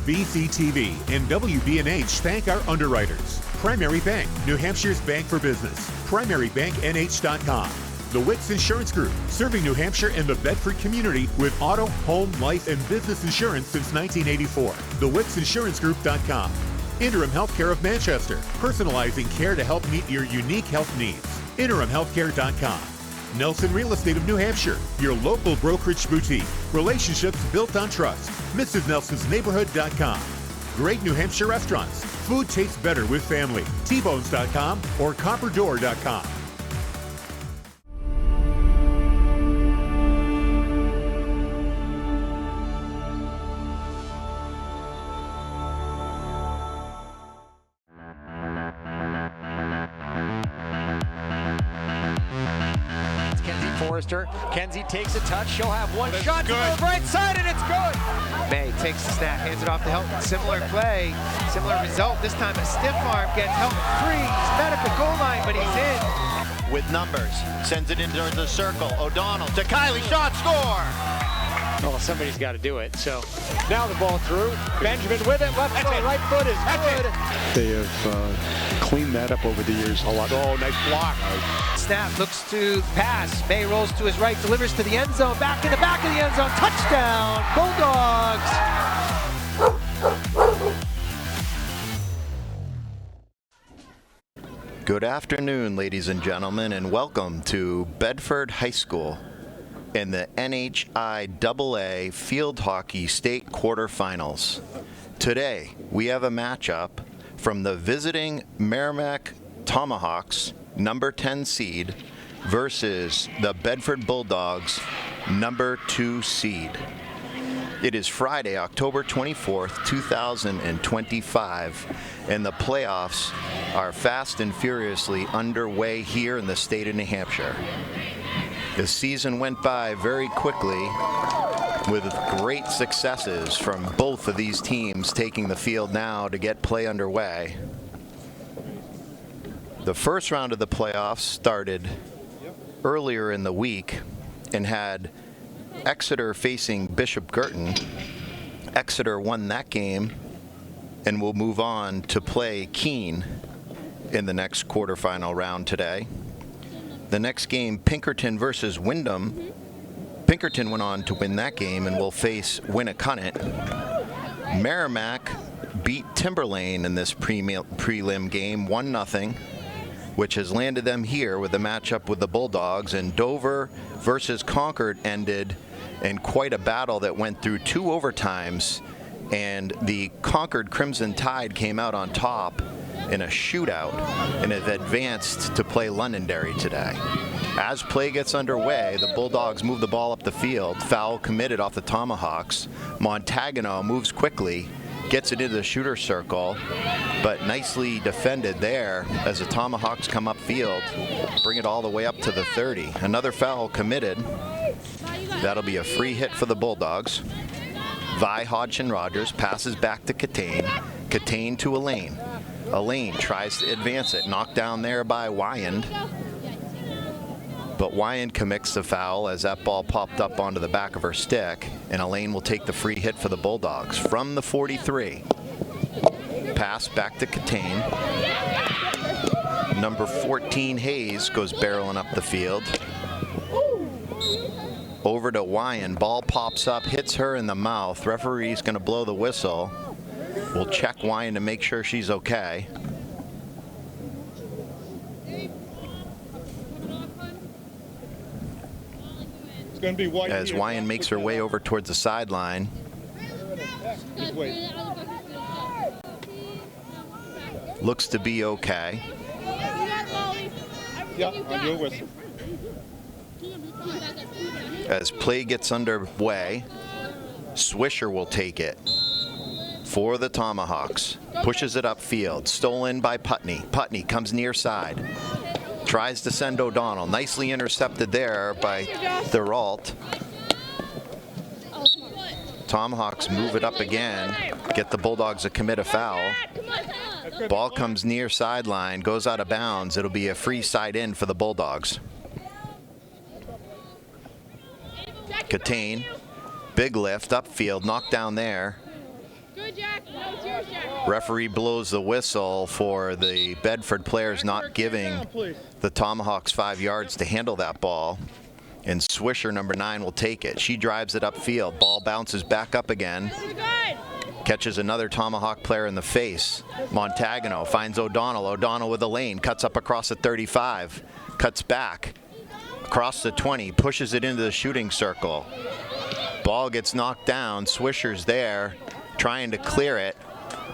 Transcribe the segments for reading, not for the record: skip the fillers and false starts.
VCTV and WBNH thank our underwriters. Primary Bank, New Hampshire's bank for business. PrimaryBankNH.com. The Wicks Insurance Group, serving New Hampshire and the Bedford community with auto, home, life, and business insurance since 1984. TheWicksInsuranceGroup.com. Interim Healthcare of Manchester, personalizing care to help meet your unique health needs. InterimHealthcare.com. Nelson Real Estate of New Hampshire, your local brokerage boutique. Relationships built on trust. MrsNelsonsNeighborhood.com. Great New Hampshire restaurants. Food tastes better with family. Tbones.com or Copperdoor.com. Kenzie takes a touch. She'll have one shot to the right side, and it's good. May takes the snap, hands it off to Helton. Similar play, similar result. This time a stiff arm gets Helton free. He's met at the goal line, but he's in. With numbers, sends it into the circle. O'Donnell to Kylie, shot, score! Oh, somebody's got to do it. So now the ball through. Benjamin with it. Left foot, right foot is good. They have cleaned that up over the years a lot. Oh, nice block. Snap, looks to pass. May rolls to his right, delivers to the end zone. Back in the back of the end zone. Touchdown, Bulldogs. Good afternoon, ladies and gentlemen, and welcome to Bedford High School in the NHIAA Field Hockey State Quarterfinals. Today, we have a matchup from the visiting Merrimack Tomahawks, number 10 seed, versus the Bedford Bulldogs, number 2 seed. It is Friday, October 24th, 2025, and the playoffs are fast and furiously underway here in the state of New Hampshire. The season went by very quickly with great successes from both of these teams taking the field now to get play underway. The first round of the playoffs started earlier in the week and had Exeter facing Bishop Girton. Exeter won that game and will move on to play Keene in the next quarterfinal round today. The next game, Pinkerton versus Wyndham. Pinkerton went on to win that game and will face Winnicott. Merrimack beat Timberlane in this prelim game 1-0, which has landed them here with a matchup with the Bulldogs. And Dover versus Concord ended in quite a battle that went through 2 overtimes, and the Concord Crimson Tide came out on top in a shootout and have advanced to play Londonderry today. As play gets underway, the Bulldogs move the ball up the field. Foul committed off the Tomahawks. Montagano moves quickly, gets it into the shooter circle, but nicely defended there as the Tomahawks come upfield, bring it all the way up to the 30. Another foul committed. That'll be a free hit for the Bulldogs. Vi Hodgson-Rogers passes back to Catane. Catane to Elaine. Elaine tries to advance it, knocked down there by Wyand. But Wyand commits the foul as that ball popped up onto the back of her stick, and Elaine will take the free hit for the Bulldogs from the 43. Pass back to Catane. Number 14, Hayes, goes barreling up the field. Over to Wyand. Ball pops up, hits her in the mouth. Referee's going to blow the whistle. We'll check Wyand to make sure she's okay. As Wyand makes her way over towards the sideline. Looks to be okay. Yeah, on your whistle. As play gets underway, Swisher will take it for the Tomahawks. Pushes it upfield. Stolen by Putney. Putney comes near side. Tries to send O'Donnell. Nicely intercepted there by Therault. Tomahawks move it up again. Get the Bulldogs to commit a foul. Ball comes near sideline. Goes out of bounds. It'll be a free side in for the Bulldogs. Catane. Big lift upfield. Knocked down there. Good, Jack. No, it's yours, Jack. Referee blows the whistle for the Bedford players not giving the Tomahawks 5 yards to handle that ball. And Swisher, number 9, will take it. She drives it upfield. Ball bounces back up again. Catches another Tomahawk player in the face. Montagano finds O'Donnell. O'Donnell with a lane. Cuts up across the 35. Cuts back. Across the 20. Pushes it into the shooting circle. Ball gets knocked down. Swisher's there. Trying to clear it.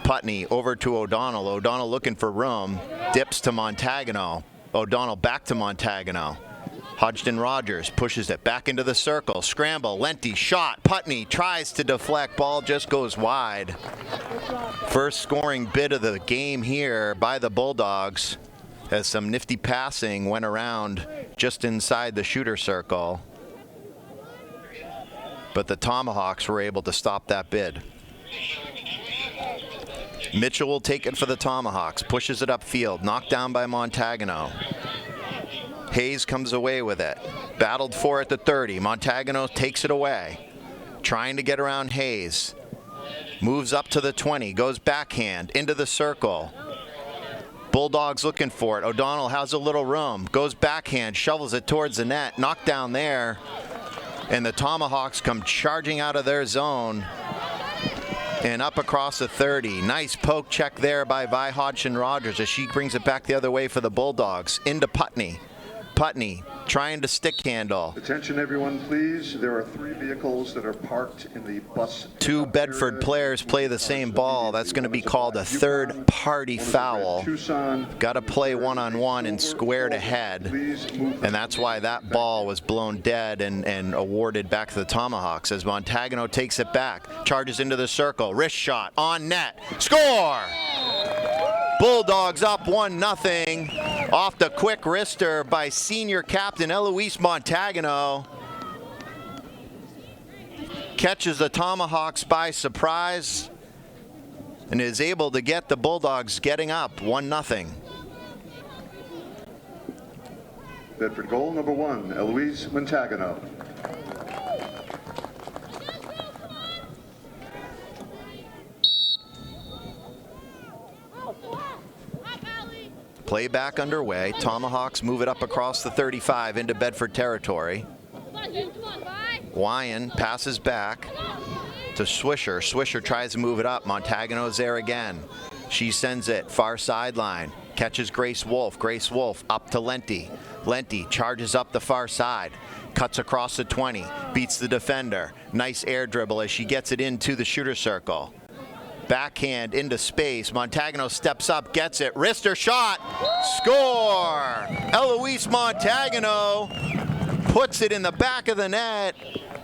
Putney over to O'Donnell. O'Donnell looking for room. Dips to Montagano. O'Donnell back to Montagano. Hodgson Rogers pushes it back into the circle. Scramble. Lenti shot. Putney tries to deflect. Ball just goes wide. First scoring bit of the game here by the Bulldogs, as some nifty passing went around just inside the shooter circle. But the Tomahawks were able to stop that bid. Mitchell will take it for the Tomahawks. Pushes it upfield. Knocked down by Montagano. Hayes comes away with it. Battled for at the 30. Montagano takes it away. Trying to get around Hayes. Moves up to the 20. Goes backhand into the circle. Bulldogs looking for it. O'Donnell has a little room. Goes backhand. Shovels it towards the net. Knocked down there. And the Tomahawks come charging out of their zone and up across the 30. Nice poke check there by Vi Hodgson-Rogers as she brings it back the other way for the Bulldogs. Into Putney. Putney trying to stick handle. Attention everyone, please. There are 3 vehicles that are parked in the bus. 2 Bedford players play the same ball. That's going to be called a third-party foul. Got to play one-on-one and squared ahead. And that's why that ball was blown dead and awarded back to the Tomahawks as Montagano takes it back. Charges into the circle. Wrist shot on net. Score! Bulldogs up 1-0 off the quick wrister by senior captain Eloise Montagano. Catches the Tomahawks by surprise and is able to get the Bulldogs getting up 1-0. Bedford goal number 1, Eloise Montagano. Play back underway. Tomahawks move it up across the 35 into Bedford territory. Wyan passes back to Swisher. Swisher tries to move it up. Montagano's there again. She sends it far sideline. Catches Grace Wolf. Grace Wolf up to Lenti. Lenti charges up the far side. Cuts across the 20. Beats the defender. Nice air dribble as she gets it into the shooter circle. Backhand into space. Montagano steps up, gets it. Wrister shot. Score! Eloise Montagano puts it in the back of the net.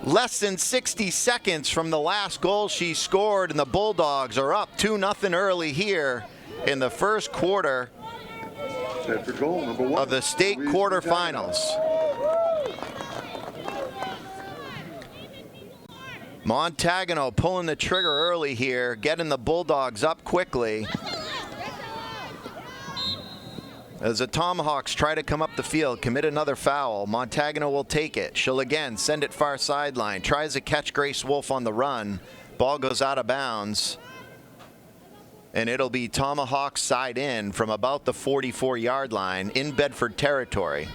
Less than 60 seconds from the last goal she scored, and the Bulldogs are up 2-0 early here in the first quarter of the state quarterfinals. Montagano pulling the trigger early here, getting the Bulldogs up quickly. As the Tomahawks try to come up the field, commit another foul, Montagano will take it. She'll again send it far sideline. Tries to catch Grace Wolf on the run. Ball goes out of bounds. And it'll be Tomahawks side in from about the 44-yard line in Bedford territory.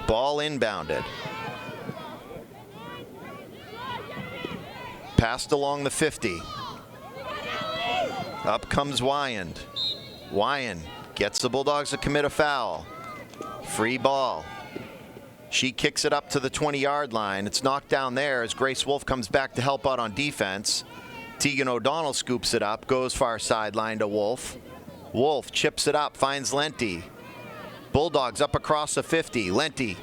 Ball inbounded. Passed along the 50. Up comes Wyand. Wyand gets the Bulldogs to commit a foul. Free ball. She kicks it up to the 20-yard line. It's knocked down there as Grace Wolf comes back to help out on defense. Tegan O'Donnell scoops it up, goes far sideline to Wolf. Wolf chips it up, finds Lenti. Bulldogs up across the 50. Lenti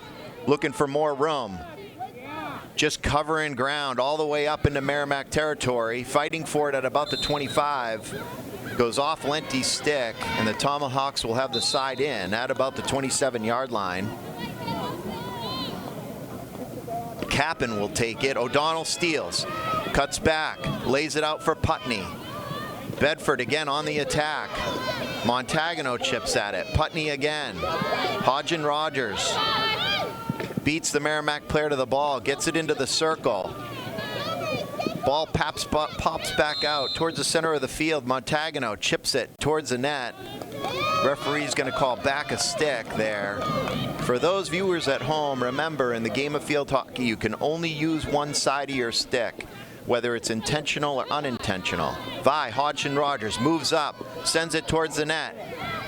looking for more room. Just covering ground all the way up into Merrimack territory, fighting for it at about the 25. Goes off Lenti's stick, and the Tomahawks will have the side in at about the 27-yard line. Kappen will take it. O'Donnell steals, cuts back, lays it out for Putney. Bedford again on the attack. Montagano chips at it. Putney again. Hodgson Rogers beats the Merrimack player to the ball, gets it into the circle. Ball pops back out towards the center of the field. Montagano chips it towards the net. Referee's going to call back a stick there. For those viewers at home, remember, in the game of field hockey, you can only use one side of your stick, whether it's intentional or unintentional. Hodgson Rogers moves up, sends it towards the net.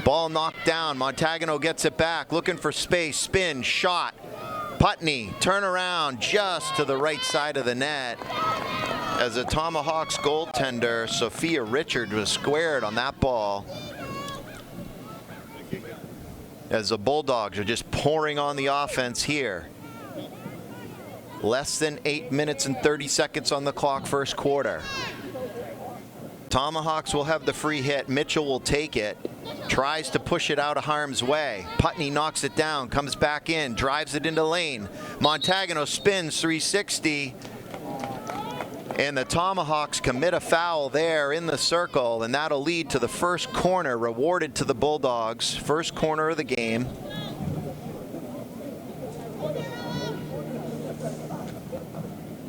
Ball knocked down. Montagano gets it back, looking for space, spin, shot. Putney, turn around just to the right side of the net. As the Tomahawks goaltender, Sophia Richard, was squared on that ball. As the Bulldogs are just pouring on the offense here. Less than 8 minutes and 30 seconds on the clock, first quarter. Tomahawks will have the free hit. Mitchell will take it. Tries to push it out of harm's way. Putney knocks it down, comes back in, drives it into lane. Montagano spins 360. And the Tomahawks commit a foul there in the circle, and that'll lead to the first corner rewarded to the Bulldogs. First corner of the game.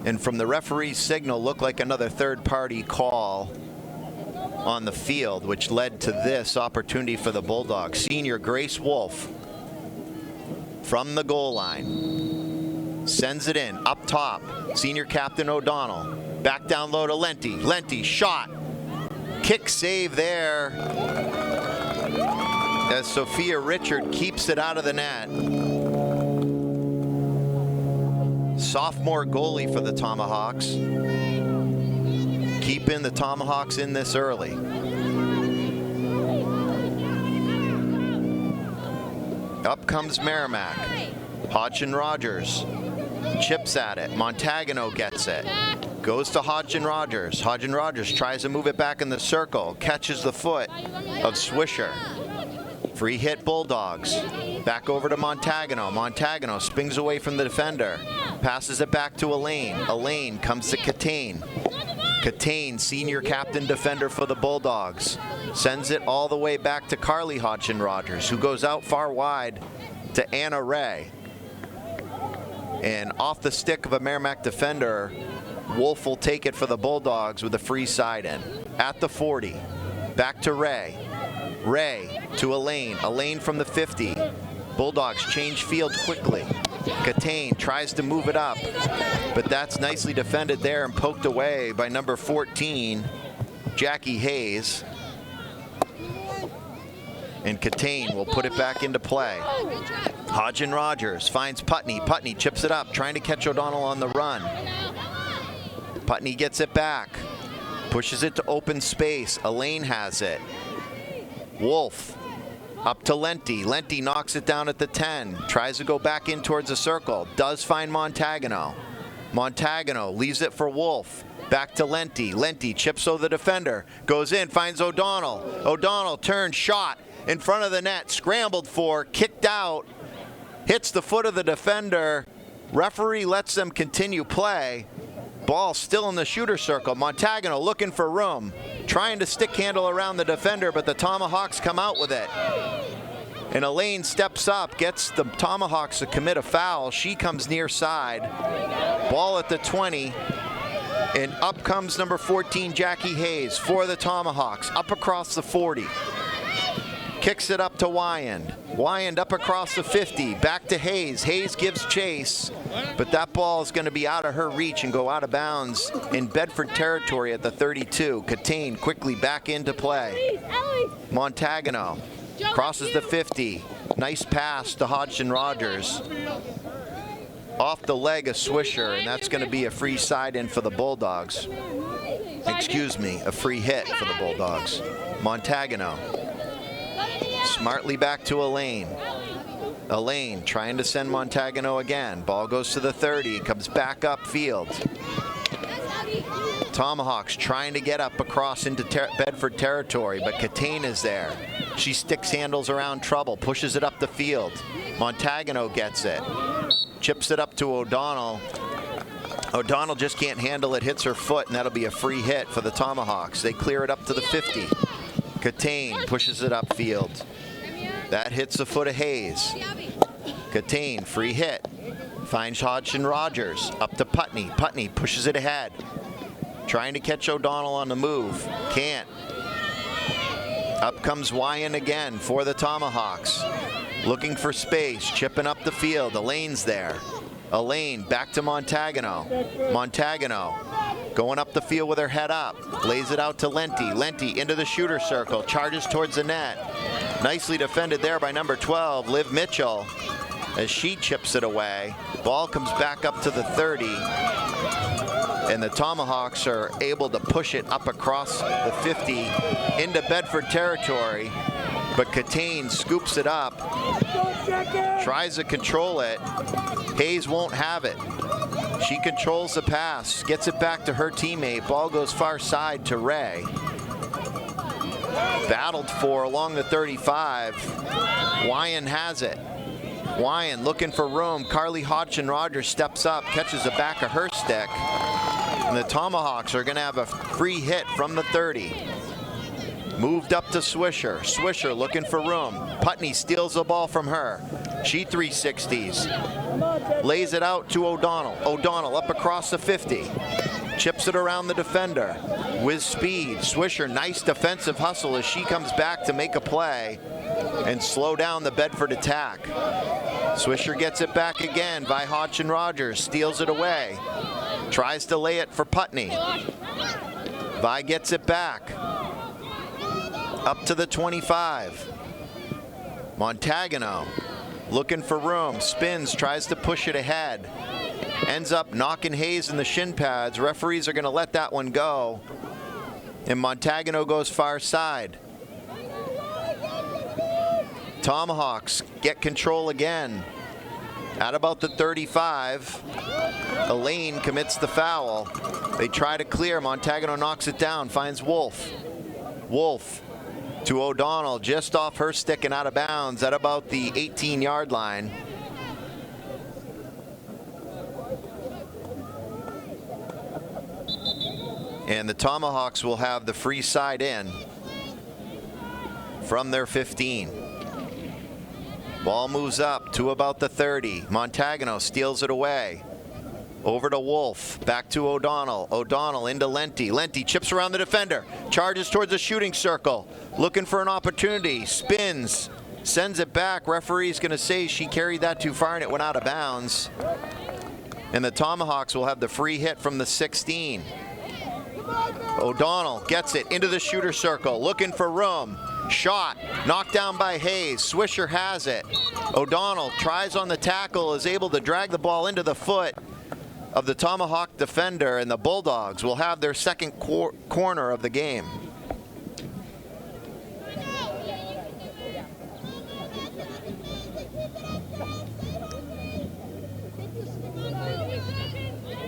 And from the referee's signal, looked like another third-party call on the field, which led to this opportunity for the Bulldogs. Senior Grace Wolf from the goal line sends it in up top. Senior captain O'Donnell back down low to Lenti. Lenti shot, kick save there as Sophia Richard keeps it out of the net. Sophomore goalie for the Tomahawks. Keeping the Tomahawks in this early. Up comes Merrimack. Hodgson Rogers chips at it. Montagano gets it. Goes to Hodgson Rogers. Hodgson Rogers tries to move it back in the circle. Catches the foot of Swisher. Free hit Bulldogs. Back over to Montagano. Montagano spins away from the defender. Passes it back to Elaine. Elaine comes to Catane. Catane, senior captain defender for the Bulldogs. Sends it all the way back to Carly Hodgson Rogers, who goes out far wide to Anna Ray. And off the stick of a Merrimack defender, Wolf will take it for the Bulldogs with a free side in. At the 40, back to Ray. Ray to Elaine. Elaine from the 50. Bulldogs change field quickly. Catane tries to move it up, but that's nicely defended there and poked away by number 14, Jackie Hayes. And Catane will put it back into play. Hodgson Rogers finds Putney. Putney chips it up, trying to catch O'Donnell on the run. Putney gets it back, pushes it to open space. Elaine has it. Wolf up to Lenti. Lenti knocks it down at the 10. Tries to go back in towards the circle. Does find Montagano. Montagano leaves it for Wolf. Back to Lenti. Lenti chips over the defender. Goes in, finds O'Donnell. O'Donnell turns, shot in front of the net. Scrambled for, kicked out. Hits the foot of the defender. Referee lets them continue play. Ball still in the shooter circle. Montagano looking for room. Trying to stick handle around the defender, but the Tomahawks come out with it. And Elaine steps up, gets the Tomahawks to commit a foul. She comes near side. Ball at the 20. And up comes number 14, Jackie Hayes, for the Tomahawks. Up across the 40. Kicks it up to Wyand. Wyand up across the 50. Back to Hayes. Hayes gives chase, but that ball is going to be out of her reach and go out of bounds in Bedford territory at the 32. Catane quickly back into play. Montagano crosses the 50. Nice pass to Hodgson Rogers. Off the leg of Swisher, and that's going to be a free side in for the Bulldogs. Excuse me, a free hit for the Bulldogs. Montagano smartly back to Elaine. Elaine trying to send Montagano again. Ball goes to the 30, comes back upfield. Tomahawks trying to get up across into Bedford territory, but Catane is there. She sticks handles around trouble, pushes it up the field. Montagano gets it. Chips it up to O'Donnell. O'Donnell just can't handle it, hits her foot, and that'll be a free hit for the Tomahawks. They clear it up to the 50. Catane pushes it upfield. That hits the foot of Hayes. Catane, free hit. Finds Hodgson Rogers. Up to Putney. Putney pushes it ahead. Trying to catch O'Donnell on the move. Can't. Up comes Wyan again for the Tomahawks. Looking for space, chipping up the field. Elaine's there. Elaine back to Montagano. Montagano going up the field with her head up. Lays it out to Lenti. Lenti into the shooter circle. Charges towards the net. Nicely defended there by number 12, Liv Mitchell, as she chips it away. Ball comes back up to the 30. And the Tomahawks are able to push it up across the 50 into Bedford territory. But Catane scoops it up, tries to control it. Hayes won't have it. She controls the pass, gets it back to her teammate. Ball goes far side to Ray. Battled for along the 35. Wyan has it. Wyan looking for room. Carly Hodgson-Rogers steps up, catches the back of her stick. And the Tomahawks are going to have a free hit from the 30. Moved up to Swisher. Swisher looking for room. Putney steals the ball from her. She 360s. Lays it out to O'Donnell. O'Donnell up across the 50. Chips it around the defender with speed. Swisher, nice defensive hustle as she comes back to make a play and slow down the Bedford attack. Swisher gets it back again by Hodgson-Rogers. Steals it away. Tries to lay it for Putney. Vi gets it back. Up to the 25. Montagano looking for room. Spins, tries to push it ahead. Ends up knocking Hayes in the shin pads. Referees are going to let that one go. And Montagano goes far side. Tomahawks get control again. At about the 35, Elaine commits the foul. They try to clear. Montagano knocks it down, finds Wolf. Wolf to O'Donnell, just off her stick and out of bounds at about the 18-yard line. And the Tomahawks will have the free side in from their 15. Ball moves up to about the 30. Montagano steals it away. Over to Wolf, back to O'Donnell. O'Donnell into Lenti. Lenti chips around the defender, charges towards the shooting circle, looking for an opportunity, spins, sends it back. Referee's going to say she carried that too far and it went out of bounds. And the Tomahawks will have the free hit from the 16. O'Donnell gets it into the shooter circle, looking for room. Shot, knocked down by Hayes. Swisher has it. O'Donnell tries on the tackle, is able to drag the ball into the foot of the Tomahawk defender, and the Bulldogs will have their second corner of the game.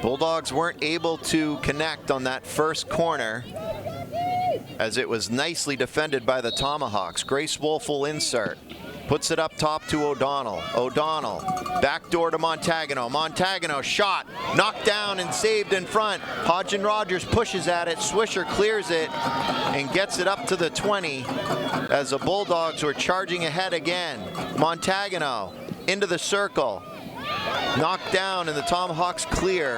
Bulldogs weren't able to connect on that first corner, as it was nicely defended by the Tomahawks. Grace Wolf will insert. Puts it up top to O'Donnell. O'Donnell, backdoor to Montagano. Montagano, shot, knocked down and saved in front. Hodgson-Rogers pushes at it. Swisher clears it and gets it up to the 20 as the Bulldogs were charging ahead again. Montagano into the circle. Knocked down and the Tomahawks clear.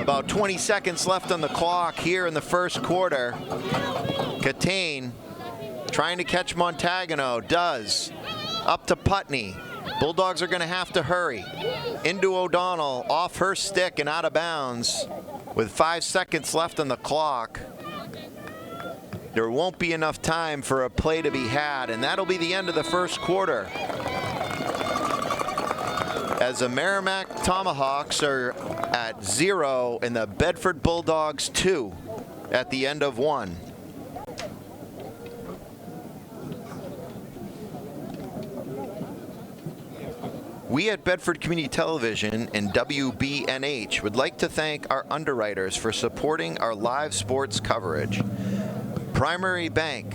About 20 seconds left on the clock here in the first quarter. Catane trying to catch Montagano, does. Up to Putney. Bulldogs are going to have to hurry. Into O'Donnell, off her stick and out of bounds. With 5 seconds left on the clock, there won't be enough time for a play to be had, and that'll be the end of the first quarter. As the Merrimack Tomahawks are at 0 and the Bedford Bulldogs 2 at the end of 1. We at Bedford Community Television and WBNH would like to thank our underwriters for supporting our live sports coverage. Primary Bank,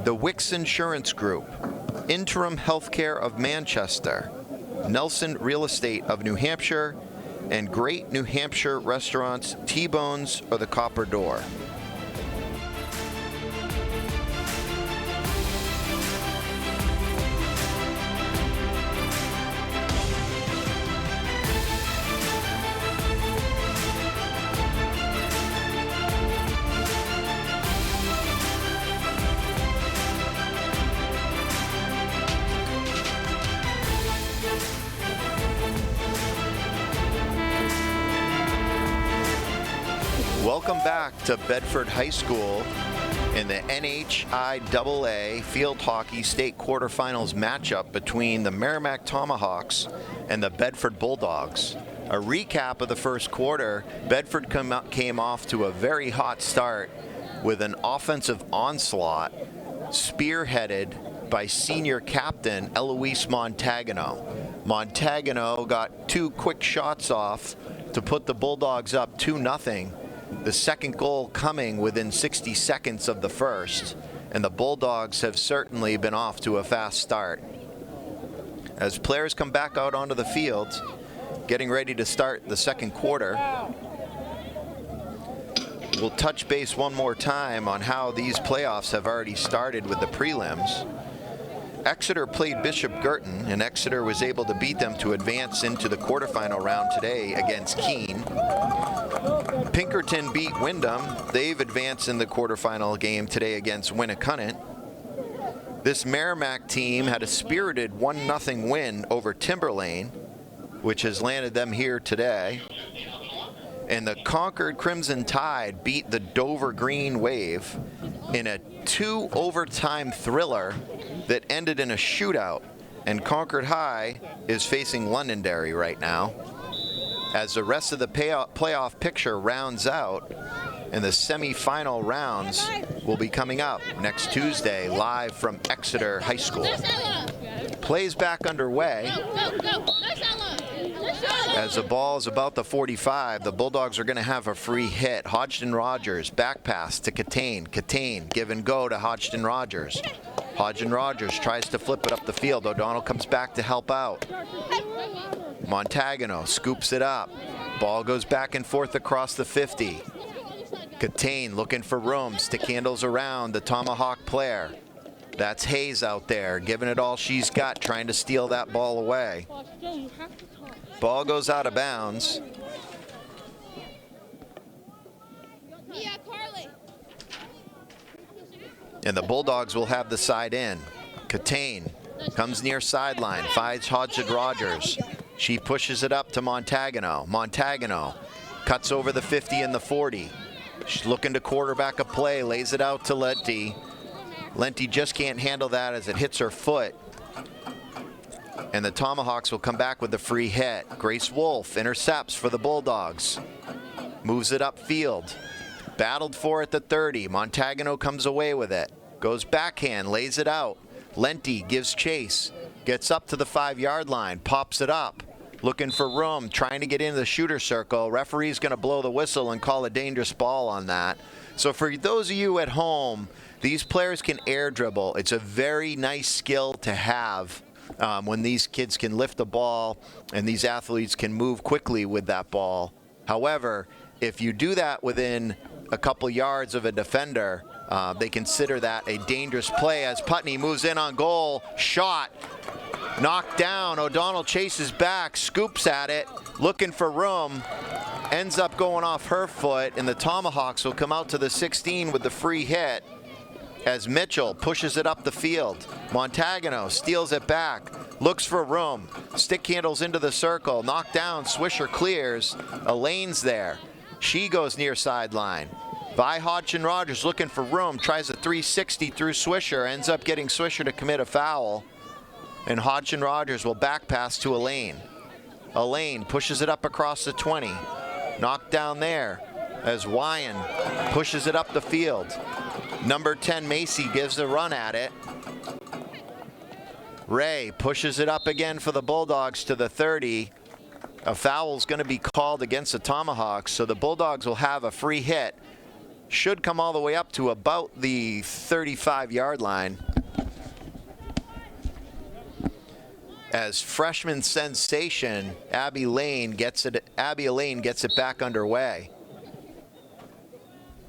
the Wicks Insurance Group, Interim Healthcare of Manchester, Nelson Real Estate of New Hampshire, and Great New Hampshire Restaurants, T-Bones, or the Copper Door. Welcome back to Bedford High School in the NHIAA Field Hockey State Quarterfinals matchup between the Merrimack Tomahawks and the Bedford Bulldogs. A recap of the first quarter, Bedford came off to a very hot start with an offensive onslaught spearheaded by senior captain Eloise Montagano. Montagano got 2 quick shots off to put the Bulldogs up 2-0. The second goal coming within 60 seconds of the first, and the Bulldogs have certainly been off to a fast start. As players come back out onto the field, getting ready to start the second quarter, we'll touch base one more time on how these playoffs have already started with the prelims. Exeter played Bishop Girton, and Exeter was able to beat them to advance into the quarterfinal round today against Keene. Pinkerton beat Wyndham. They've advanced in the quarterfinal game today against Winnicott. This Merrimack team had a spirited 1-0 win over Timberlane, which has landed them here today. And the Concord Crimson Tide beat the Dover Green Wave in a 2-overtime thriller that ended in a shootout. And Concord High is facing Londonderry right now, as the rest of the playoff picture rounds out, and the semifinal rounds will be coming up next Tuesday live from Exeter High School. Plays back underway. As the ball is about the 45, the Bulldogs are going to have a free hit. Hodgson Rogers, back pass to Catane. Catane, give and go to Hodgson Rogers. Hodgson Rogers tries to flip it up the field. O'Donnell comes back to help out. Montagano scoops it up. Ball goes back and forth across the 50. Catane looking for room. Stick handles around the Tomahawk player. That's Hayes out there, giving it all she's got, trying to steal that ball away. Ball goes out of bounds. And the Bulldogs will have the side in. Catane comes near sideline, finds Hodgson Rogers. She pushes it up to Montagano. Montagano cuts over the 50 and the 40. She's looking to quarterback a play, lays it out to Lenti. Lenti just can't handle that as it hits her foot. And the Tomahawks will come back with the free hit. Grace Wolf intercepts for the Bulldogs. Moves it upfield. Battled for at the 30. Montagano comes away with it. Goes backhand, lays it out. Lenti gives chase. Gets up to the 5-yard line, pops it up. Looking for room, trying to get into the shooter circle. Referee's going to blow the whistle and call a dangerous ball on that. So for those of you at home, these players can air dribble. It's a very nice skill to have. When these kids can lift the ball and these athletes can move quickly with that ball. However, if you do that within a couple yards of a defender, they consider that a dangerous play as Putney moves in on goal. Shot. Knocked down. O'Donnell chases back, scoops at it, looking for room. Ends up going off her foot, and the Tomahawks will come out to the 16 with the free hit as Mitchell pushes it up the field. Montagano steals it back, looks for room, stick handles into the circle, knocked down, Swisher clears. Elaine's there. She goes near sideline. By Hodgson Rogers looking for room, tries a 360 through Swisher, ends up getting Swisher to commit a foul. And Hodgson Rogers will back pass to Elaine. Elaine pushes it up across the 20. Knocked down there as Wyan pushes it up the field. Number 10, Macy, gives a run at it. Ray pushes it up again for the Bulldogs to the 30. A foul's going to be called against the Tomahawks, so the Bulldogs will have a free hit. Should come all the way up to about the 35-yard line. As freshman sensation, Abby Elaine gets it back underway.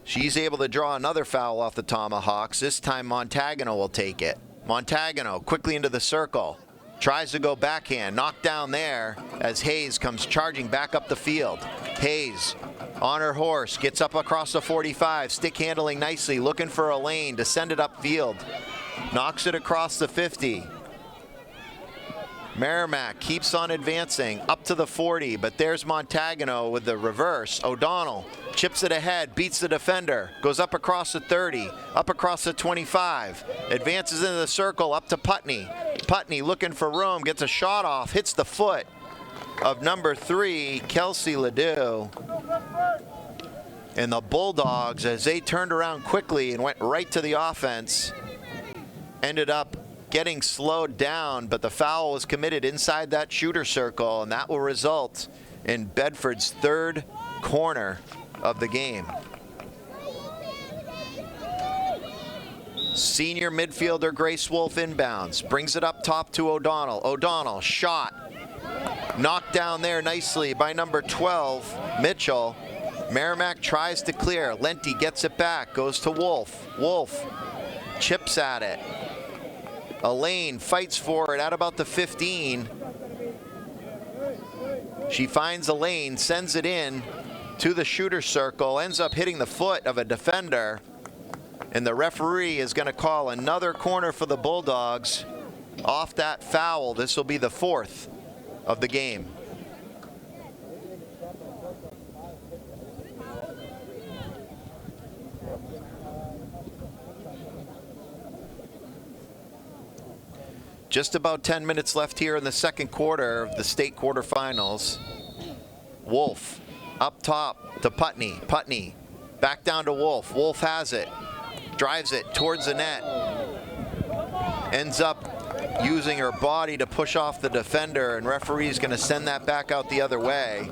She's able to draw another foul off the Tomahawks. This time Montagano will take it. Montagano quickly into the circle. Tries to go backhand. Knocked down there as Hayes comes charging back up the field. Hayes on her horse. Gets up across the 45. Stick handling nicely. Looking for Elaine to send it upfield. Knocks it across the 50. Merrimack keeps on advancing up to the 40, but there's Montagano with the reverse. O'Donnell chips it ahead, beats the defender, goes up across the 30, up across the 25, advances into the circle up to Putney. Putney looking for room, gets a shot off, hits the foot of number 3, Kelsey Ledoux. And the Bulldogs, as they turned around quickly and went right to the offense, ended up getting slowed down, but the foul was committed inside that shooter circle, and that will result in Bedford's third corner of the game. Senior midfielder Grace Wolf inbounds, brings it up top to O'Donnell. O'Donnell, shot, knocked down there nicely by number 12, Mitchell. Merrimack tries to clear. Lenti gets it back, goes to Wolf. Wolf chips at it. Elaine fights for it at about the 15. She finds Elaine, sends it in to the shooter circle, ends up hitting the foot of a defender. And the referee is going to call another corner for the Bulldogs off that foul. This will be the 4th of the game. Just about 10 minutes left here in the second quarter of the state quarterfinals. Wolf up top to Putney. Putney back down to Wolf. Wolf has it. Drives it towards the net. Ends up using her body to push off the defender, and referee's going to send that back out the other way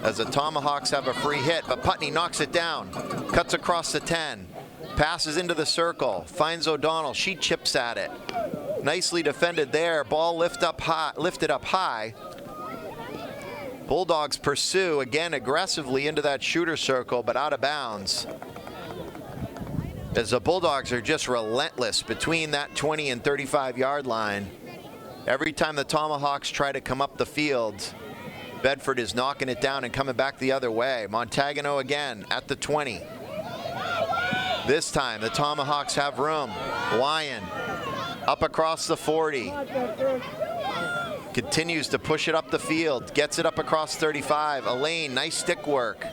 as the Tomahawks have a free hit, but Putney knocks it down. Cuts across the 10. Passes into the circle. Finds O'Donnell. She chips at it. Nicely defended there. Ball lifted up high. Bulldogs pursue again aggressively into that shooter circle, but out of bounds. As the Bulldogs are just relentless between that 20 and 35 yard line. Every time the Tomahawks try to come up the field, Bedford is knocking it down and coming back the other way. Montagano again at the 20. This time the Tomahawks have room. Lyon up across the 40. Continues to push it up the field. Gets it up across 35. Elaine, nice stick work.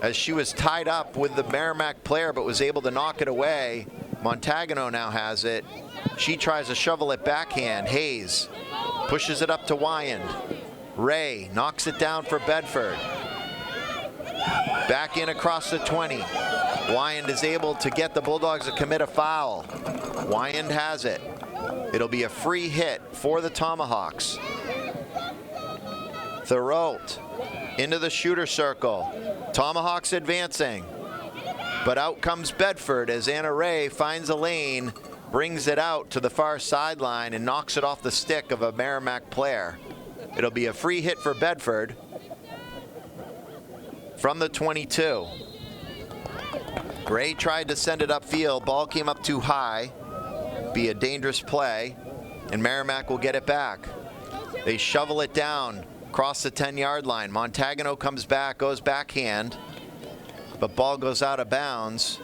As she was tied up with the Merrimack player but was able to knock it away. Montagano now has it. She tries to shovel it backhand. Hayes pushes it up to Wyand. Ray knocks it down for Bedford. Back in across the 20. Wyand is able to get the Bulldogs to commit a foul. Wyand has it. It'll be a free hit for the Tomahawks. Thorold into the shooter circle. Tomahawks advancing. But out comes Bedford as Anna Ray finds a lane, brings it out to the far sideline and knocks it off the stick of a Merrimack player. It'll be a free hit for Bedford from the 22. Ray tried to send it upfield. Ball came up too high. Be a dangerous play, and Merrimack will get it back. They shovel it down across the 10-yard line. Montagano comes back, goes backhand, but ball goes out of bounds.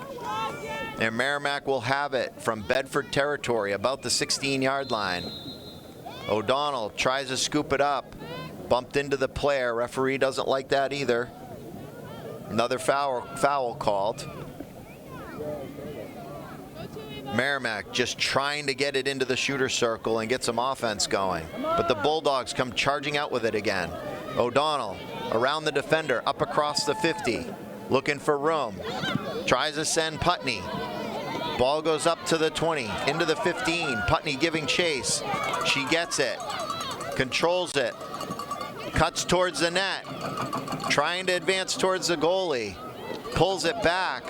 And Merrimack will have it from Bedford territory, about the 16-yard line. O'Donnell tries to scoop it up. Bumped into the player. Referee doesn't like that either. Another foul called. Merrimack just trying to get it into the shooter circle and get some offense going. But the Bulldogs come charging out with it again. O'Donnell around the defender, up across the 50. Looking for room. Tries to send Putney. Ball goes up to the 20, into the 15. Putney giving chase. She gets it. Controls it. Cuts towards the net. Trying to advance towards the goalie. Pulls it back.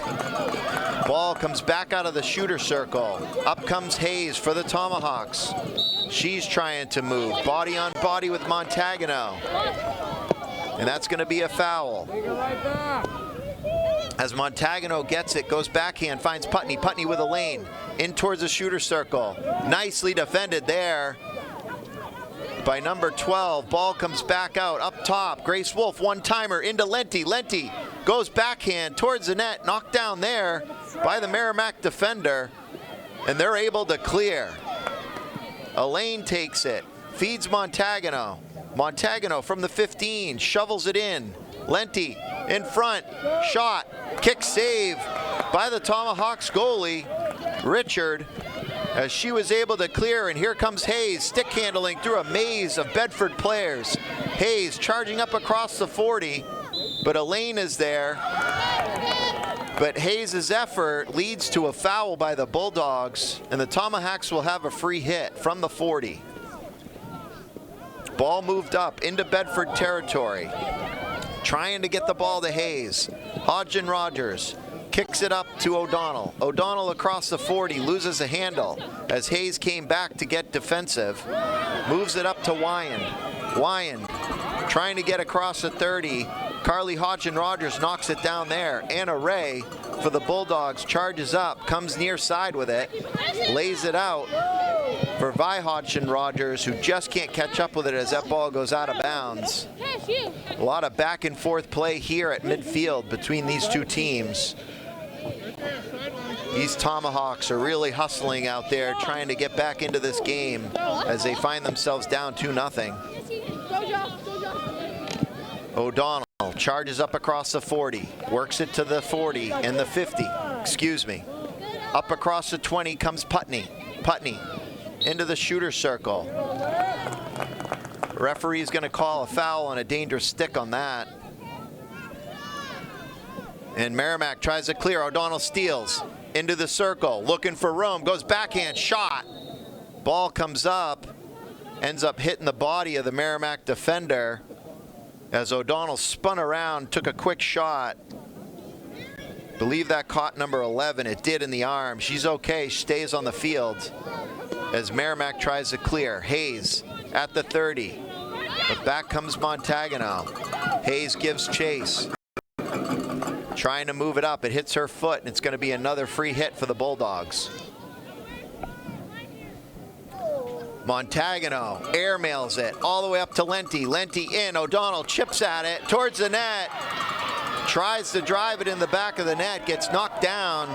Ball comes back out of the shooter circle. Up comes Hayes for the Tomahawks. She's trying to move. Body on body with Montagano. And that's going to be a foul. As Montagano gets it, goes backhand, finds Putney. Putney with a lane. In towards the shooter circle. Nicely defended there by number 12. Ball comes back out, up top. Grace Wolf, one-timer, into Lenti. Lenti goes backhand towards the net, knocked down there by the Merrimack defender, and they're able to clear. Elaine takes it, feeds Montagano. Montagano from the 15, shovels it in. Lenti in front, shot, kick save by the Tomahawks goalie, Richard, as she was able to clear, and here comes Hayes, stick handling through a maze of Bedford players. Hayes charging up across the 40, but Elaine is there. But Hayes' effort leads to a foul by the Bulldogs, and the Tomahawks will have a free hit from the 40. Ball moved up into Bedford territory. Trying to get the ball to Hayes. Hodgson Rogers kicks it up to O'Donnell. O'Donnell across the 40, loses a handle as Hayes came back to get defensive. Moves it up to Wyand. Wyand trying to get across the 30. Carly Hodgson Rogers knocks it down there. Anna Ray for the Bulldogs charges up, comes near side with it, lays it out for Vi Hodgson Rogers, who just can't catch up with it as that ball goes out of bounds. A lot of back and forth play here at midfield between these two teams. These Tomahawks are really hustling out there, trying to get back into this game as they find themselves down 2-0. O'Donnell charges up across the 40, works it to the 40 and the 50, excuse me. Up across the 20 comes Putney. Putney into the shooter circle. Referee's going to call a foul on a dangerous stick on that. And Merrimack tries to clear. O'Donnell steals into the circle, looking for room, goes backhand shot. Ball comes up, ends up hitting the body of the Merrimack defender as O'Donnell spun around, took a quick shot. Believe that caught number 11. It did in the arm. She's okay, stays on the field as Merrimack tries to clear. Hayes at the 30, but back comes Montagano. Hayes gives chase, trying to move it up. It hits her foot, and it's going to be another free hit for the Bulldogs. Montagano airmails it all the way up to Lenti. Lenti in, O'Donnell chips at it towards the net, tries to drive it in the back of the net, gets knocked down,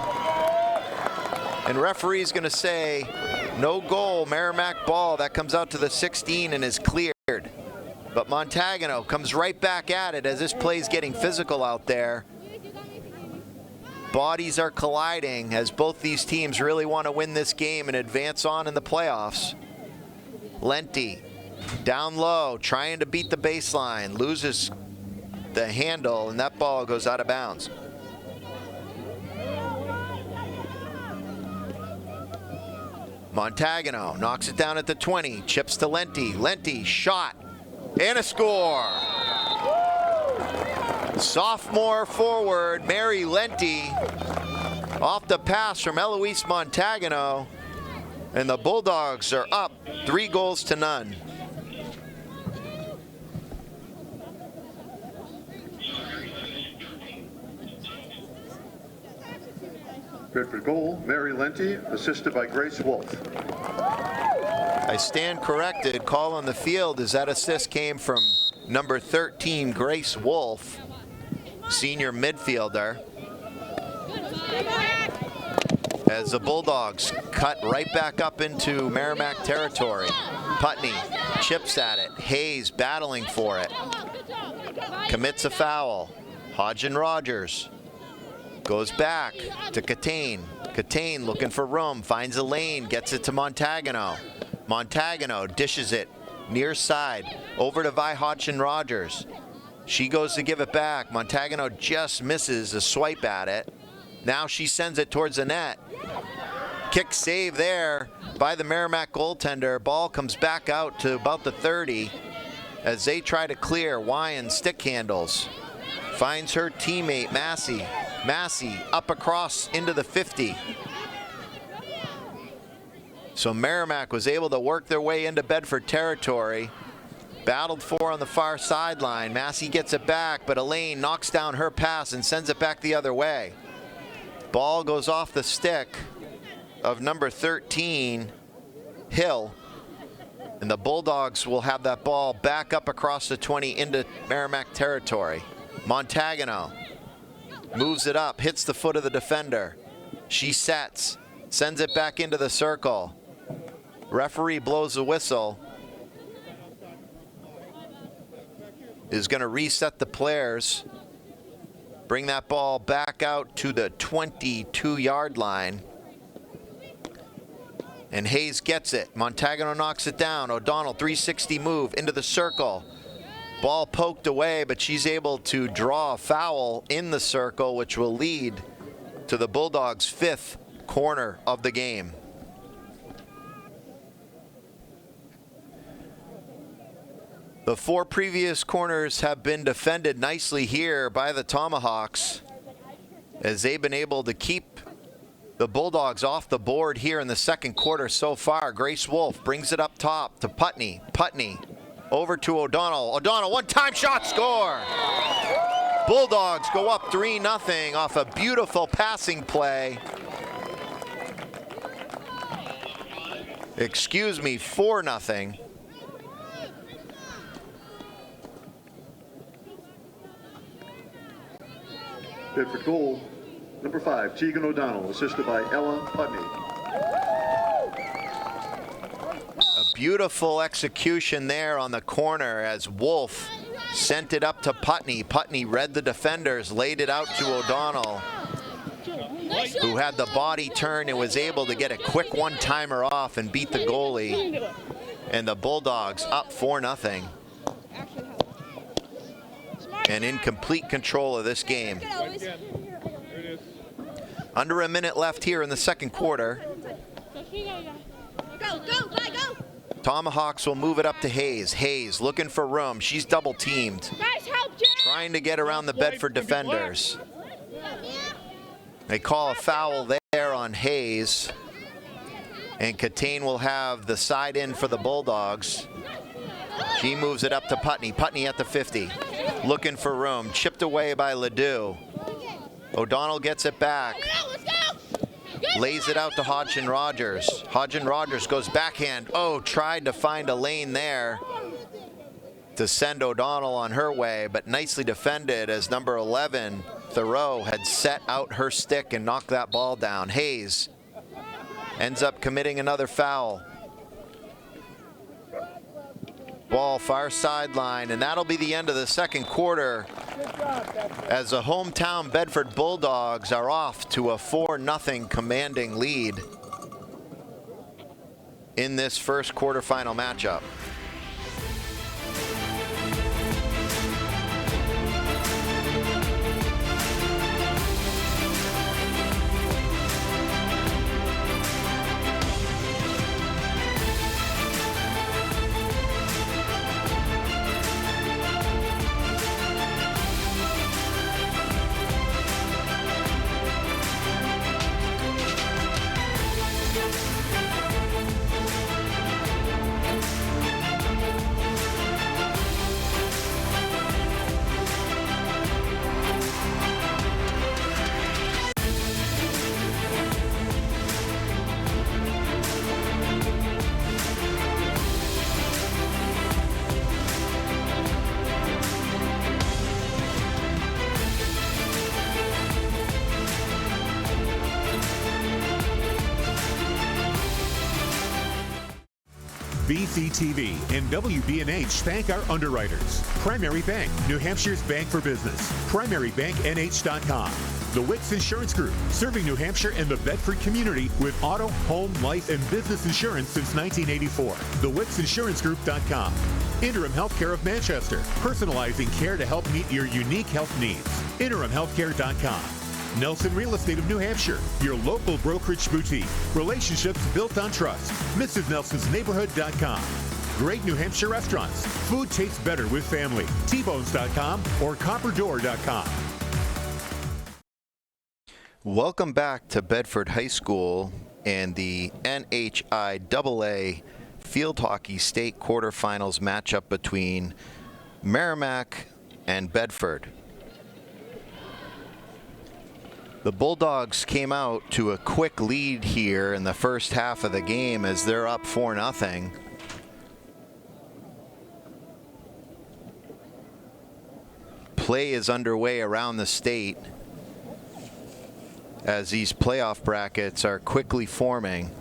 and referee's going to say no goal, Merrimack ball. That comes out to the 16 and is cleared. But Montagano comes right back at it as this play's getting physical out there. Bodies are colliding as both these teams really want to win this game and advance on in the playoffs. Lenti down low, trying to beat the baseline, loses the handle, and that ball goes out of bounds. Montagano knocks it down at the 20, chips to Lenti. Lenti shot and a score. Sophomore forward Mary Lenti off the pass from Eloise Montagano, and the Bulldogs are up 3-0. Bedford goal, Mary Lenti, assisted by Grace Wolf. I stand corrected. Call on the field as that assist came from number 13, Grace Wolf, senior midfielder. As the Bulldogs cut right back up into Merrimack territory. Putney chips at it. Hayes battling for it. Commits a foul. Hodgson Rogers goes back to Catane. Catane looking for room, finds a lane, gets it to Montagano. Montagano dishes it near side over to Vi Hodgson Rogers. She goes to give it back. Montagano just misses a swipe at it. Now she sends it towards the net. Kick save there by the Merrimack goaltender. Ball comes back out to about the 30 as they try to clear. Wyand stick handles. Finds her teammate Massey. Massey up across into the 50. So Merrimack was able to work their way into Bedford territory. Battled for on the far sideline. Massey gets it back, but Elaine knocks down her pass and sends it back the other way. Ball goes off the stick of number 13, Hill. And the Bulldogs will have that ball back up across the 20 into Merrimack territory. Montagano moves it up, hits the foot of the defender. She sets, sends it back into the circle. Referee blows the whistle. is going to reset the players. Bring that ball back out to the 22-yard line. And Hayes gets it. Montagano knocks it down. O'Donnell, 360 move into the circle. Ball poked away, but she's able to draw a foul in the circle, which will lead to the Bulldogs' 5th corner of the game. The 4 previous corners have been defended nicely here by the Tomahawks, as they've been able to keep the Bulldogs off the board here in the second quarter so far. Grace Wolf brings it up top to Putney. Putney over to O'Donnell. O'Donnell, one-time shot, score! Bulldogs go up 3-0 off a beautiful passing play. Excuse me, 4-0. Bedford goal, number 5, Tegan O'Donnell, assisted by Ella Putney. A beautiful execution there on the corner as Wolf sent it up to Putney. Putney read the defenders, laid it out to O'Donnell, who had the body turn and was able to get a quick one-timer off and beat the goalie. And the Bulldogs up 4-0. And in complete control of this game. Under a minute left here in the second quarter. Tomahawks will move it up to Hayes. Hayes looking for room. She's double teamed. Trying to get around the Bedford defenders. They call a foul there on Hayes. And Catane will have the side in for the Bulldogs. She moves it up to Putney. Putney at the 50. Looking for room. Chipped away by Ledoux. O'Donnell gets it back. Lays it out to Hodgson Rogers. Hodgson Rogers goes backhand. Oh, tried to find a lane there to send O'Donnell on her way, but nicely defended as number 11, Thoreau, had set out her stick and knocked that ball down. Hayes ends up committing another foul. Ball far sideline, and that'll be the end of the second quarter as the hometown Bedford Bulldogs are off to a 4-0 commanding lead in this first quarterfinal matchup. BCTV and WBNH thank our underwriters. Primary Bank, New Hampshire's bank for business. PrimaryBankNH.com. The Wicks Insurance Group, serving New Hampshire and the Bedford community with auto, home, life, and business insurance since 1984. TheWicksInsuranceGroup.com. Interim Healthcare of Manchester, personalizing care to help meet your unique health needs. InterimHealthcare.com. Nelson Real Estate of New Hampshire, your local brokerage boutique. Relationships built on trust. MrsNelsonsNeighborhood.com. Great New Hampshire restaurants. Food tastes better with family. Tbones.com or Copperdoor.com. Welcome back to Bedford High School and the NHIAA Field Hockey State Quarterfinals matchup between Merrimack and Bedford. The Bulldogs came out to a quick lead here in the first half of the game as they're up 4-0. Play is underway around the state as these playoff brackets are quickly forming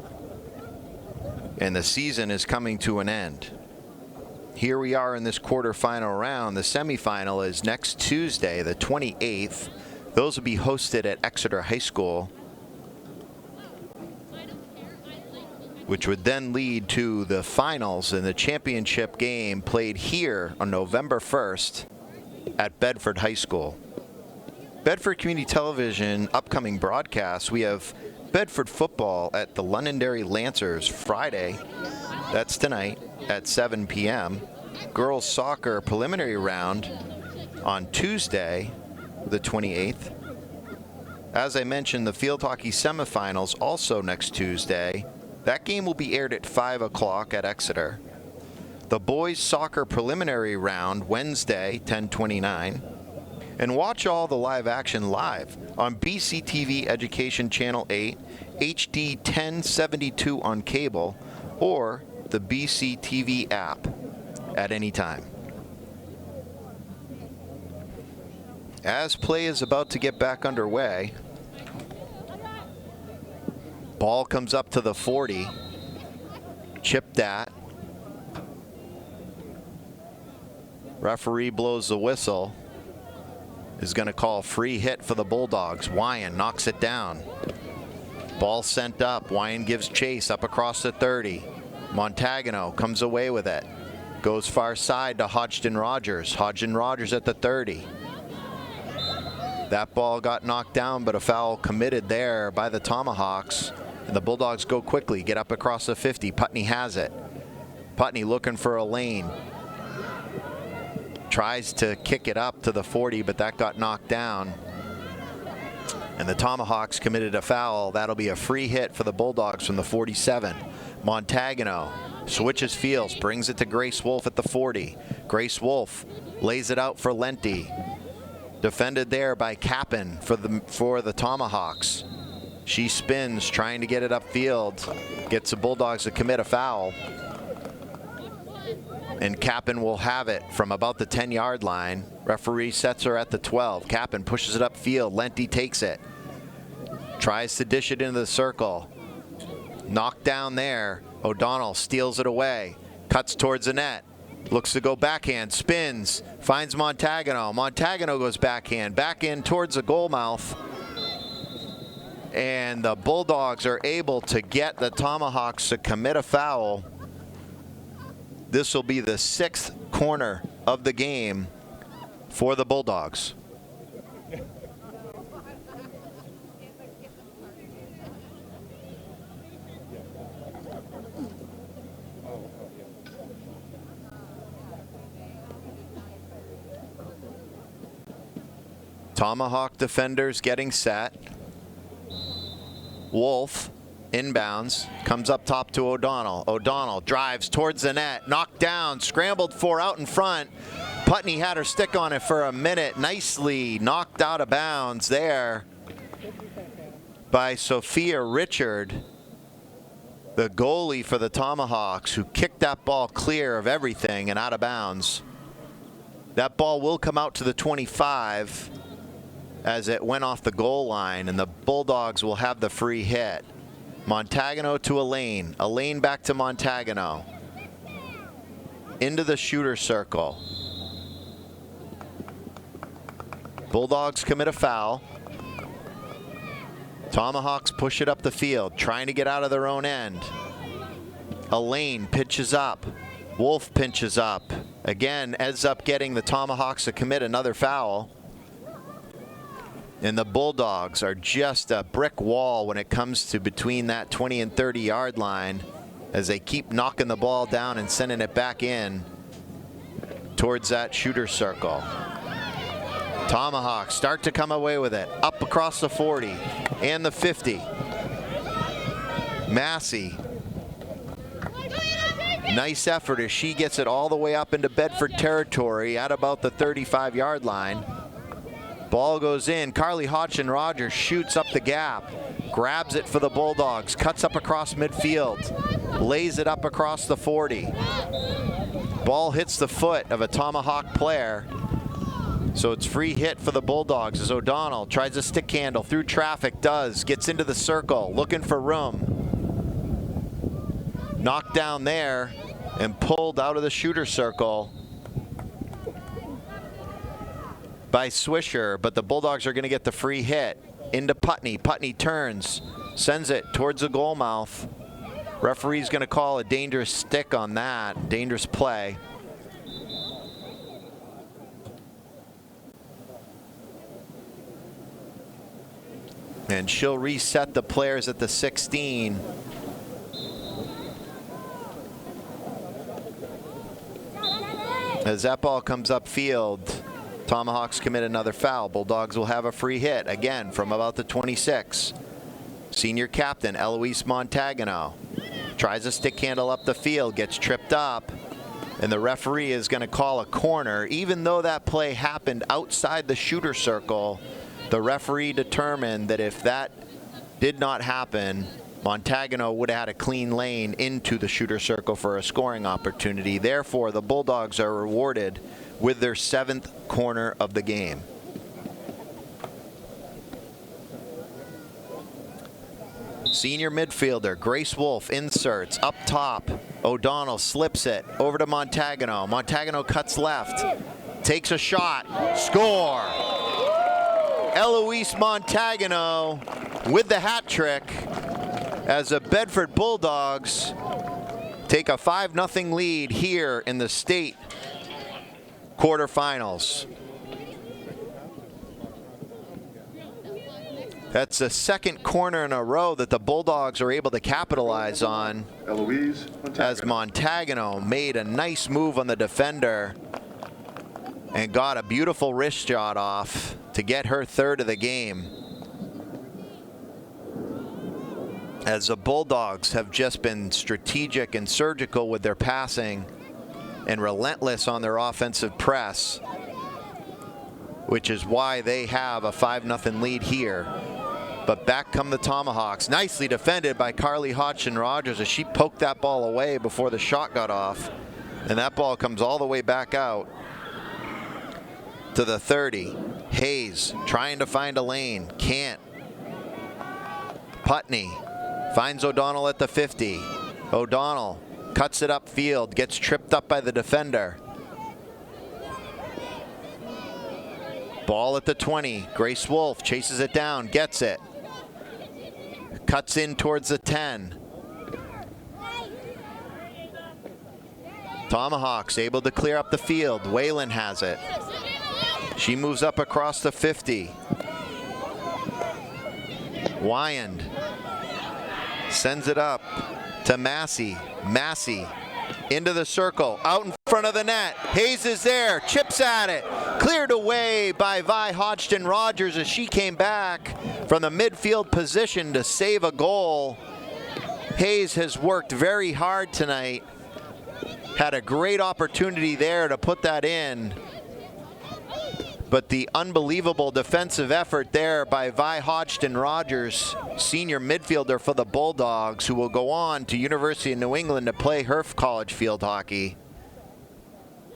and the season is coming to an end. here we are in this quarterfinal round. The semifinal is next Tuesday, the 28th. Those will be hosted at Exeter High School, which would then lead to the finals in the championship game played here on November 1st at Bedford High School. Bedford Community Television upcoming broadcasts, we have Bedford football at the Londonderry Lancers Friday, that's tonight at 7 p.m. Girls soccer preliminary round on Tuesday, the 28th. As I mentioned, the field hockey semifinals also next Tuesday. That game will be aired at 5 o'clock at Exeter. The boys soccer preliminary round Wednesday, 10/29. And watch all the live action live on BCTV Education Channel 8, HD 1072 on cable, or the BCTV app at any time. As play is about to get back underway, ball comes up to the 40, chipped at. Referee blows the whistle. Is going to call free hit for the Bulldogs. Wyan knocks it down. Ball sent up. Wyan gives chase up across the 30. Montagano comes away with it. Goes far side to Hodgson Rogers. Hodgson Rogers at the 30. That ball got knocked down, but a foul committed there by the Tomahawks. And the Bulldogs go quickly, get up across the 50. Putney has it. Putney looking for a lane. Tries to kick it up to the 40, but that got knocked down. And the Tomahawks committed a foul. That'll be a free hit for the Bulldogs from the 47. Montagano switches fields, brings it to Grace Wolf at the 40. Grace Wolf lays it out for Lenti. Defended there by Kappen for the Tomahawks. She spins, trying to get it upfield. Gets the Bulldogs to commit a foul. And Kappen will have it from about the 10-yard line. Referee sets her at the 12. Kappen pushes it upfield. Lenti takes it. Tries to dish it into the circle. Knocked down there. O'Donnell steals it away. Cuts towards the net. Looks to go backhand. Spins. Finds Montagano. Montagano goes backhand. Back in towards the goal mouth. And the Bulldogs are able to get the Tomahawks to commit a foul. This will be the 6th corner of the game for the Bulldogs. Tomahawk defenders getting set. Wolf inbounds, comes up top to O'Donnell. O'Donnell drives towards the net, knocked down, scrambled for out in front. Putney had her stick on it for a minute. Nicely knocked out of bounds there by Sophia Richard, the goalie for the Tomahawks, who kicked that ball clear of everything and out of bounds. That ball will come out to the 25 as it went off the goal line, and the Bulldogs will have the free hit. Montagano to Elaine back to Montagano. Into the shooter circle. Bulldogs commit a foul. Tomahawks push it up the field, trying to get out of their own end. Elaine pitches up. Wolf pinches up. Again, ends up getting the Tomahawks to commit another foul. And the Bulldogs are just a brick wall when it comes to between that 20 and 30-yard line as they keep knocking the ball down and sending it back in towards that shooter circle. Tomahawks start to come away with it. Up across the 40 and the 50. Massey. Nice effort as she gets it all the way up into Bedford territory at about the 35-yard line. Ball goes in. Carly Hodgson Rogers shoots up the gap. Grabs it for the Bulldogs. Cuts up across midfield. Lays it up across the 40. Ball hits the foot of a Tomahawk player. So it's free hit for the Bulldogs as O'Donnell tries a stick handle through traffic. Gets into the circle. Looking for room. Knocked down there and pulled out of the shooter circle by Swisher, but the Bulldogs are going to get the free hit into Putney. Putney turns, sends it towards the goal mouth. Referee's going to call a dangerous stick on that, dangerous play. And she'll reset the players at the 16. As that ball comes upfield, Tomahawks commit another foul. Bulldogs will have a free hit again from about the 26. Senior captain Eloise Montagano tries a stick handle up the field, gets tripped up, and the referee is going to call a corner. Even though that play happened outside the shooter circle, the referee determined that if that did not happen, Montagano would have had a clean lane into the shooter circle for a scoring opportunity. Therefore, the Bulldogs are rewarded with their 7th corner of the game. Senior midfielder Grace Wolf inserts up top. O'Donnell slips it over to Montagano. Montagano cuts left, takes a shot, score! Eloise Montagano with the hat trick as the Bedford Bulldogs take a 5-0 lead here in the state quarterfinals. That's the 2nd corner in a row that the Bulldogs are able to capitalize on, as Montagano made a nice move on the defender and got a beautiful wrist shot off to get her 3rd of the game. As the Bulldogs have just been strategic and surgical with their passing and relentless on their offensive press, which is why they have a 5-0 lead here. But back come the Tomahawks. Nicely defended by Carly Hodgson-Rogers as she poked that ball away before the shot got off. And that ball comes all the way back out to the 30. Hayes trying to find a lane. Can't. Putney finds O'Donnell at the 50. O'Donnell cuts it upfield, gets tripped up by the defender. Ball at the 20. Grace Wolf chases it down, gets it. Cuts in towards the 10. Tomahawks able to clear up the field. Whalen has it. She moves up across the 50. Wyand sends it up to Massey. Massey into the circle, out in front of the net. Hayes is there, chips at it. Cleared away by Vi Hodgson-Rogers as she came back from the midfield position to save a goal. Hayes has worked very hard tonight. Had a great opportunity there to put that in. But the unbelievable defensive effort there by Vi Hodgson-Rogers, senior midfielder for the Bulldogs, who will go on to University of New England to play her college field hockey.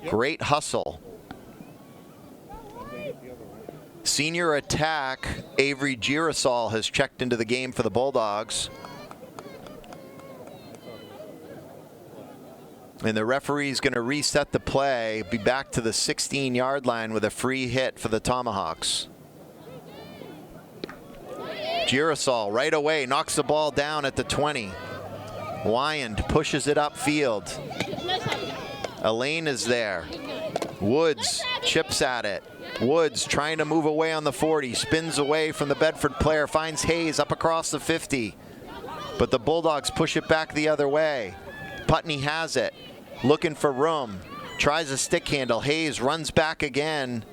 Great hustle. Senior attack, Avery Girasol has checked into the game for the Bulldogs. And the referee's going to reset the play, be back to the 16-yard line with a free hit for the Tomahawks. Girasol right away knocks the ball down at the 20. Wyand pushes it upfield. Elaine is there. Woods chips at it. Woods trying to move away on the 40, spins away from the Bedford player, finds Hayes up across the 50. But the Bulldogs push it back the other way. Putney has it, looking for room, tries a stick handle. Hayes runs back again,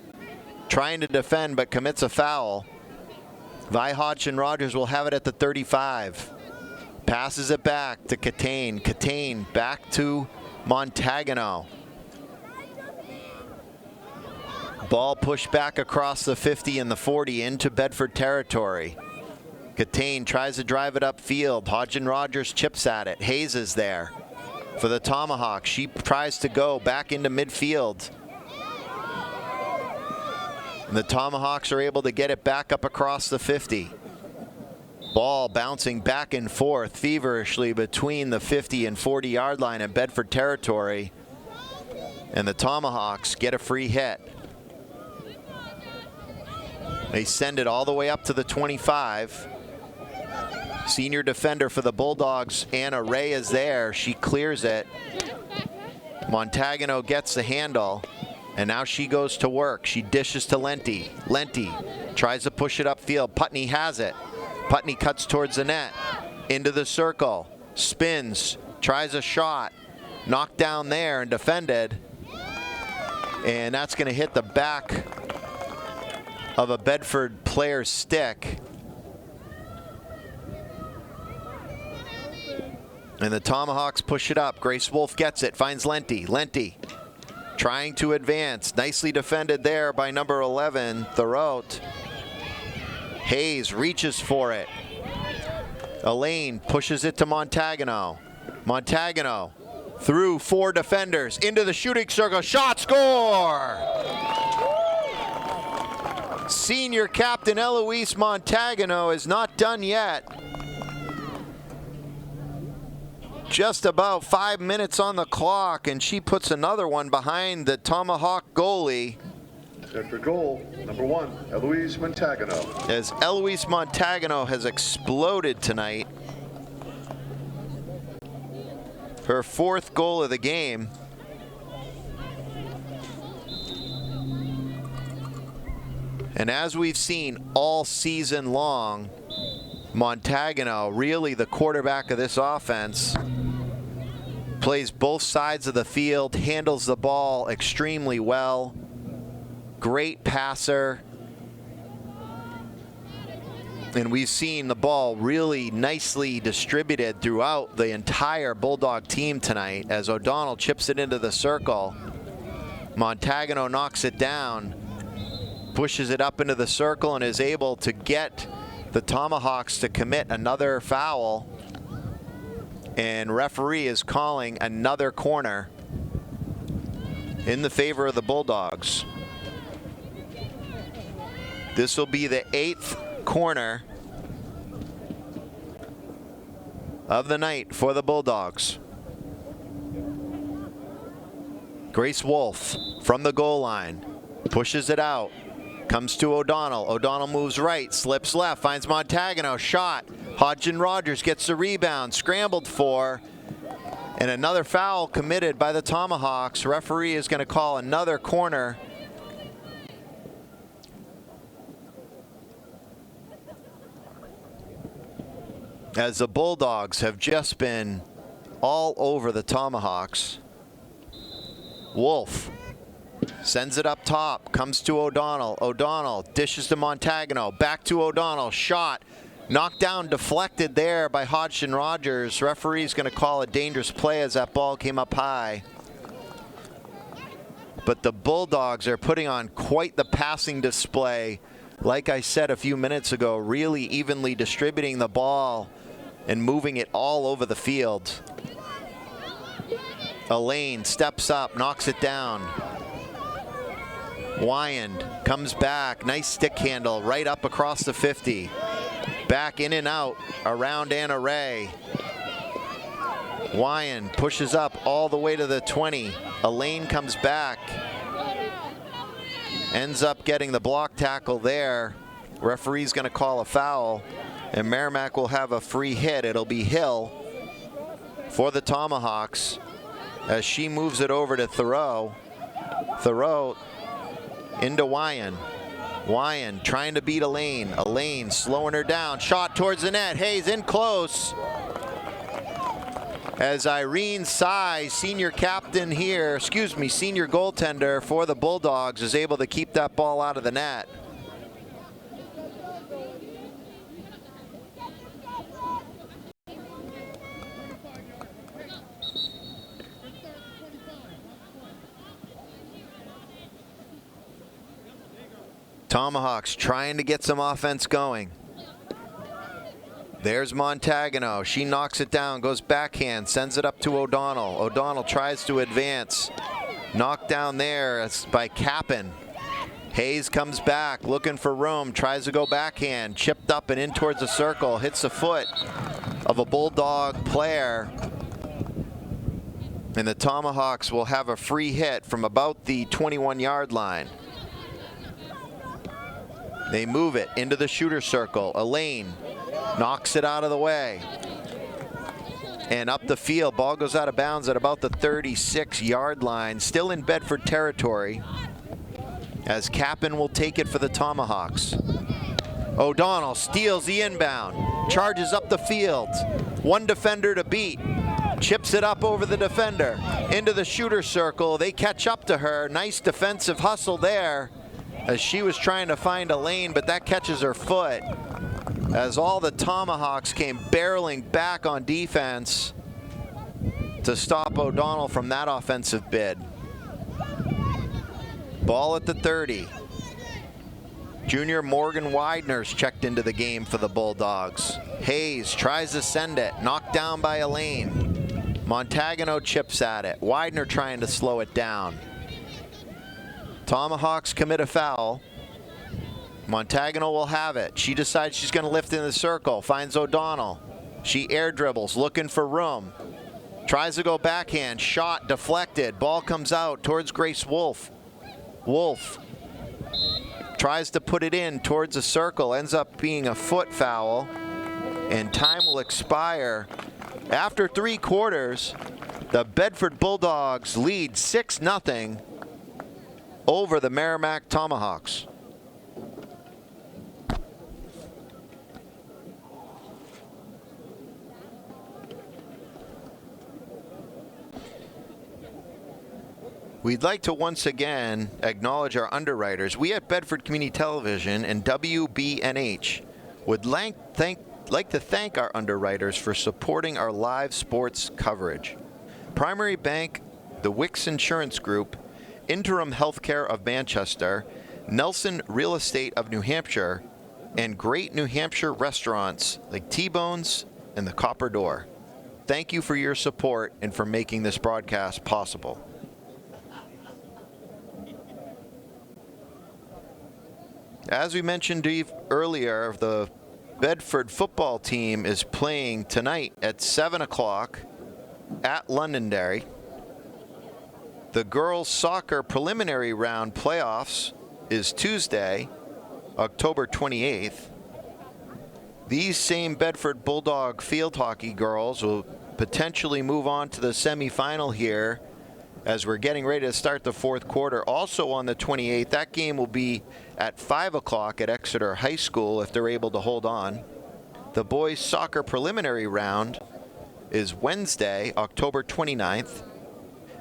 trying to defend but commits a foul. Vi Hodgson-Rogers will have it at the 35. Passes it back to Catane. Catane back to Montagano. Ball pushed back across the 50 and the 40 into Bedford territory. Catane tries to drive it upfield. Hodgson-Rogers chips at it. Hayes is there for the Tomahawks. She tries to go back into midfield. And the Tomahawks are able to get it back up across the 50. Ball bouncing back and forth feverishly between the 50 and 40-yard line in Bedford territory. And the Tomahawks get a free hit. They send it all the way up to the 25. Senior defender for the Bulldogs, Anna Ray, is there. She clears it. Montagano gets the handle, and now she goes to work. She dishes to Lenti. Lenti tries to push it upfield. Putney has it. Putney cuts towards the net. Into the circle. Spins. Tries a shot. Knocked down there and defended. And that's going to hit the back of a Bedford player's stick. And the Tomahawks push it up. Grace Wolf gets it, finds Lenti. Lenti trying to advance. Nicely defended there by number 11, Thoreault. Hayes reaches for it. Elaine pushes it to Montagano. Montagano through 4 defenders into the shooting circle. Shot, score! Senior captain Eloise Montagano is not done yet. Just about 5 minutes on the clock, and she puts another one behind the Tomahawk goalie. After goal, number 1, Eloise Montagano. As Eloise Montagano has exploded tonight. Her 4th goal of the game. And as we've seen all season long, Montagano, really the quarterback of this offense, plays both sides of the field, handles the ball extremely well. Great passer. And we've seen the ball really nicely distributed throughout the entire Bulldog team tonight as O'Donnell chips it into the circle. Montagano knocks it down, pushes it up into the circle, and is able to get the Tomahawks to commit another foul. And referee is calling another corner in the favor of the Bulldogs. This will be the 8th corner of the night for the Bulldogs. Grace Wolf from the goal line pushes it out, comes to O'Donnell. O'Donnell moves right, slips left, finds Montagano. Shot. Hodgson Rogers gets the rebound, scrambled for, and another foul committed by the Tomahawks. Referee is going to call another corner. As the Bulldogs have just been all over the Tomahawks. Wolf sends it up top, comes to O'Donnell. O'Donnell dishes to Montagano, back to O'Donnell. Shot, knocked down, deflected there by Hodgson Rogers. Referee's going to call a dangerous play as that ball came up high. But the Bulldogs are putting on quite the passing display. Like I said a few minutes ago, really evenly distributing the ball and moving it all over the field. Elaine steps up, knocks it down. Wyand comes back, nice stick handle right up across the 50. Back in and out around Anna Ray. Wyand pushes up all the way to the 20. Elaine comes back. Ends up getting the block tackle there. Referee's going to call a foul, and Merrimack will have a free hit. It'll be Hill for the Tomahawks as she moves it over to Thoreau. Thoreau into Wyand. Wyand trying to beat Elaine. Elaine slowing her down. Shot towards the net. Hayes in close. As Irene Sy, senior captain here, senior goaltender for the Bulldogs, is able to keep that ball out of the net. Tomahawks trying to get some offense going. There's Montagano. She knocks it down, goes backhand, sends it up to O'Donnell. O'Donnell tries to advance. Knocked down there by Kappen. Hayes comes back, looking for room, tries to go backhand, chipped up and in towards the circle, hits the foot of a Bulldog player. And the Tomahawks will have a free hit from about the 21-yard line. They move it into the shooter circle. Elaine knocks it out of the way. And up the field, ball goes out of bounds at about the 36-yard line, still in Bedford territory, as Kappen will take it for the Tomahawks. O'Donnell steals the inbound, charges up the field, one defender to beat, chips it up over the defender, into the shooter circle. They catch up to her. Nice defensive hustle there as she was trying to find a lane, but that catches her foot as all the Tomahawks came barreling back on defense to stop O'Donnell from that offensive bid. Ball at the 30. Junior Morgan Widener's checked into the game for the Bulldogs. Hayes tries to send it, knocked down by Elaine. Montagano chips at it. Widener trying to slow it down. Tomahawks commit a foul. Montagano will have it. She decides she's going to lift in the circle. Finds O'Donnell. She air dribbles, looking for room. Tries to go backhand. Shot deflected. Ball comes out towards Grace Wolf. Wolf tries to put it in towards the circle. Ends up being a foot foul. And time will expire. After 3 quarters, the Bedford Bulldogs lead 6-0 over the Merrimack Tomahawks. We'd like to once again acknowledge our underwriters. We at Bedford Community Television and WBNH would like to thank our underwriters for supporting our live sports coverage. Primary Bank, the Wicks Insurance Group, Interim Healthcare of Manchester, Nelson Real Estate of New Hampshire, and great New Hampshire restaurants like T-Bones and the Copper Door. Thank you for your support and for making this broadcast possible. As we mentioned earlier, the Bedford football team is playing tonight at 7 o'clock at Londonderry. The girls' soccer preliminary round playoffs is Tuesday, October 28th. These same Bedford Bulldog field hockey girls will potentially move on to the semifinal here as we're getting ready to start the 4th quarter. Also on the 28th, that game will be at 5 o'clock at Exeter High School if they're able to hold on. The boys' soccer preliminary round is Wednesday, October 29th.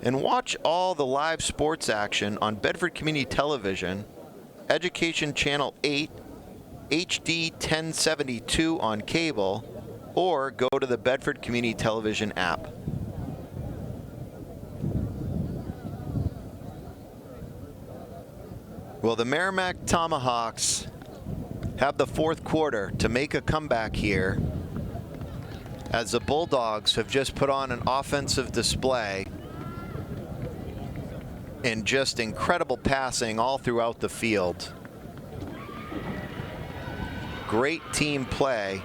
And watch all the live sports action on Bedford Community Television, Education Channel 8, HD 1072 on cable, or go to the Bedford Community Television app. Well, the Merrimack Tomahawks have the 4th quarter to make a comeback here, as the Bulldogs have just put on an offensive display and just incredible passing all throughout the field. Great team play,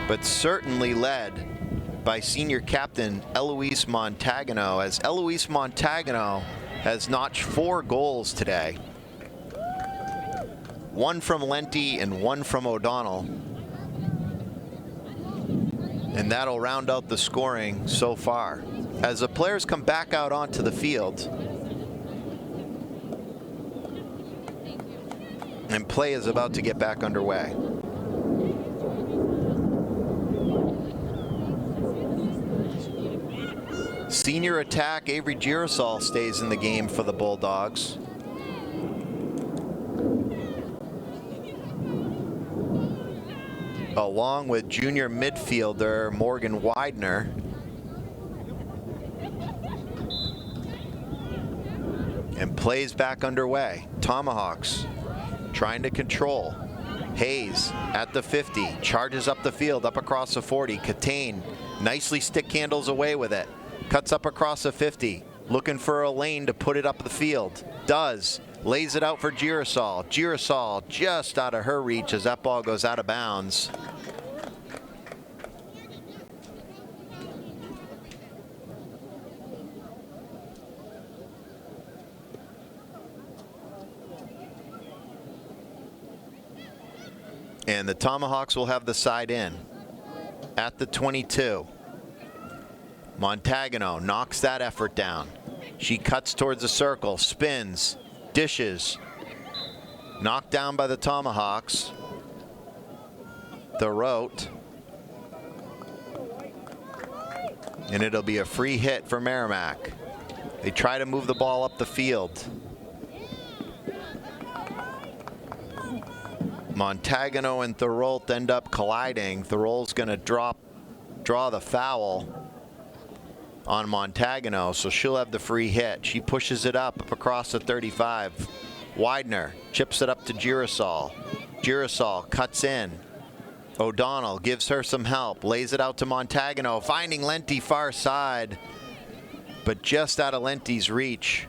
but certainly led by senior captain Eloise Montagano, as Eloise Montagano has notched 4 goals today. 1 from Lenti and 1 from O'Donnell. And that'll round out the scoring so far. As the players come back out onto the field, and play is about to get back underway. Senior attack Avery Girasol stays in the game for the Bulldogs. Along with junior midfielder Morgan Widener. And plays back underway. Tomahawks trying to control. Hayes at the 50, charges up the field, up across the 40. Catane nicely stick handles away with it. Cuts up across the 50, looking for a lane to put it up the field. Does. Lays it out for Girasol. Girasol just out of her reach as that ball goes out of bounds. And the Tomahawks will have the side in at the 22. Montagano knocks that effort down. She cuts towards the circle, spins, dishes. Knocked down by the Tomahawks. The rote. And it'll be a free hit for Merrimack. They try to move the ball up the field. Montagano and Thorold end up colliding. Thorold's going to draw the foul on Montagano, so she'll have the free hit. She pushes it up across the 35. Widener chips it up to Girasol. Girasol cuts in. O'Donnell gives her some help, lays it out to Montagano, finding Lenti far side, but just out of Lenti's reach.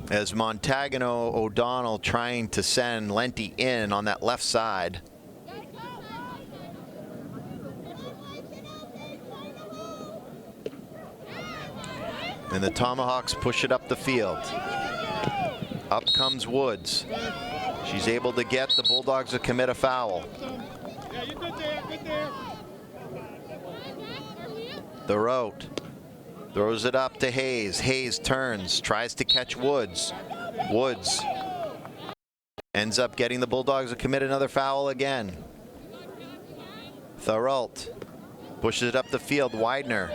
As Montagano, O'Donnell trying to send Lenti in on that left side. And the Tomahawks push it up the field. Up comes Woods. She's able to get the Bulldogs to commit a foul. Yeah, you're good there, good there. The rote. Throws it up to Hayes. Hayes turns, tries to catch Woods. Woods ends up getting the Bulldogs to commit another foul again. Thorold pushes it up the field. Widener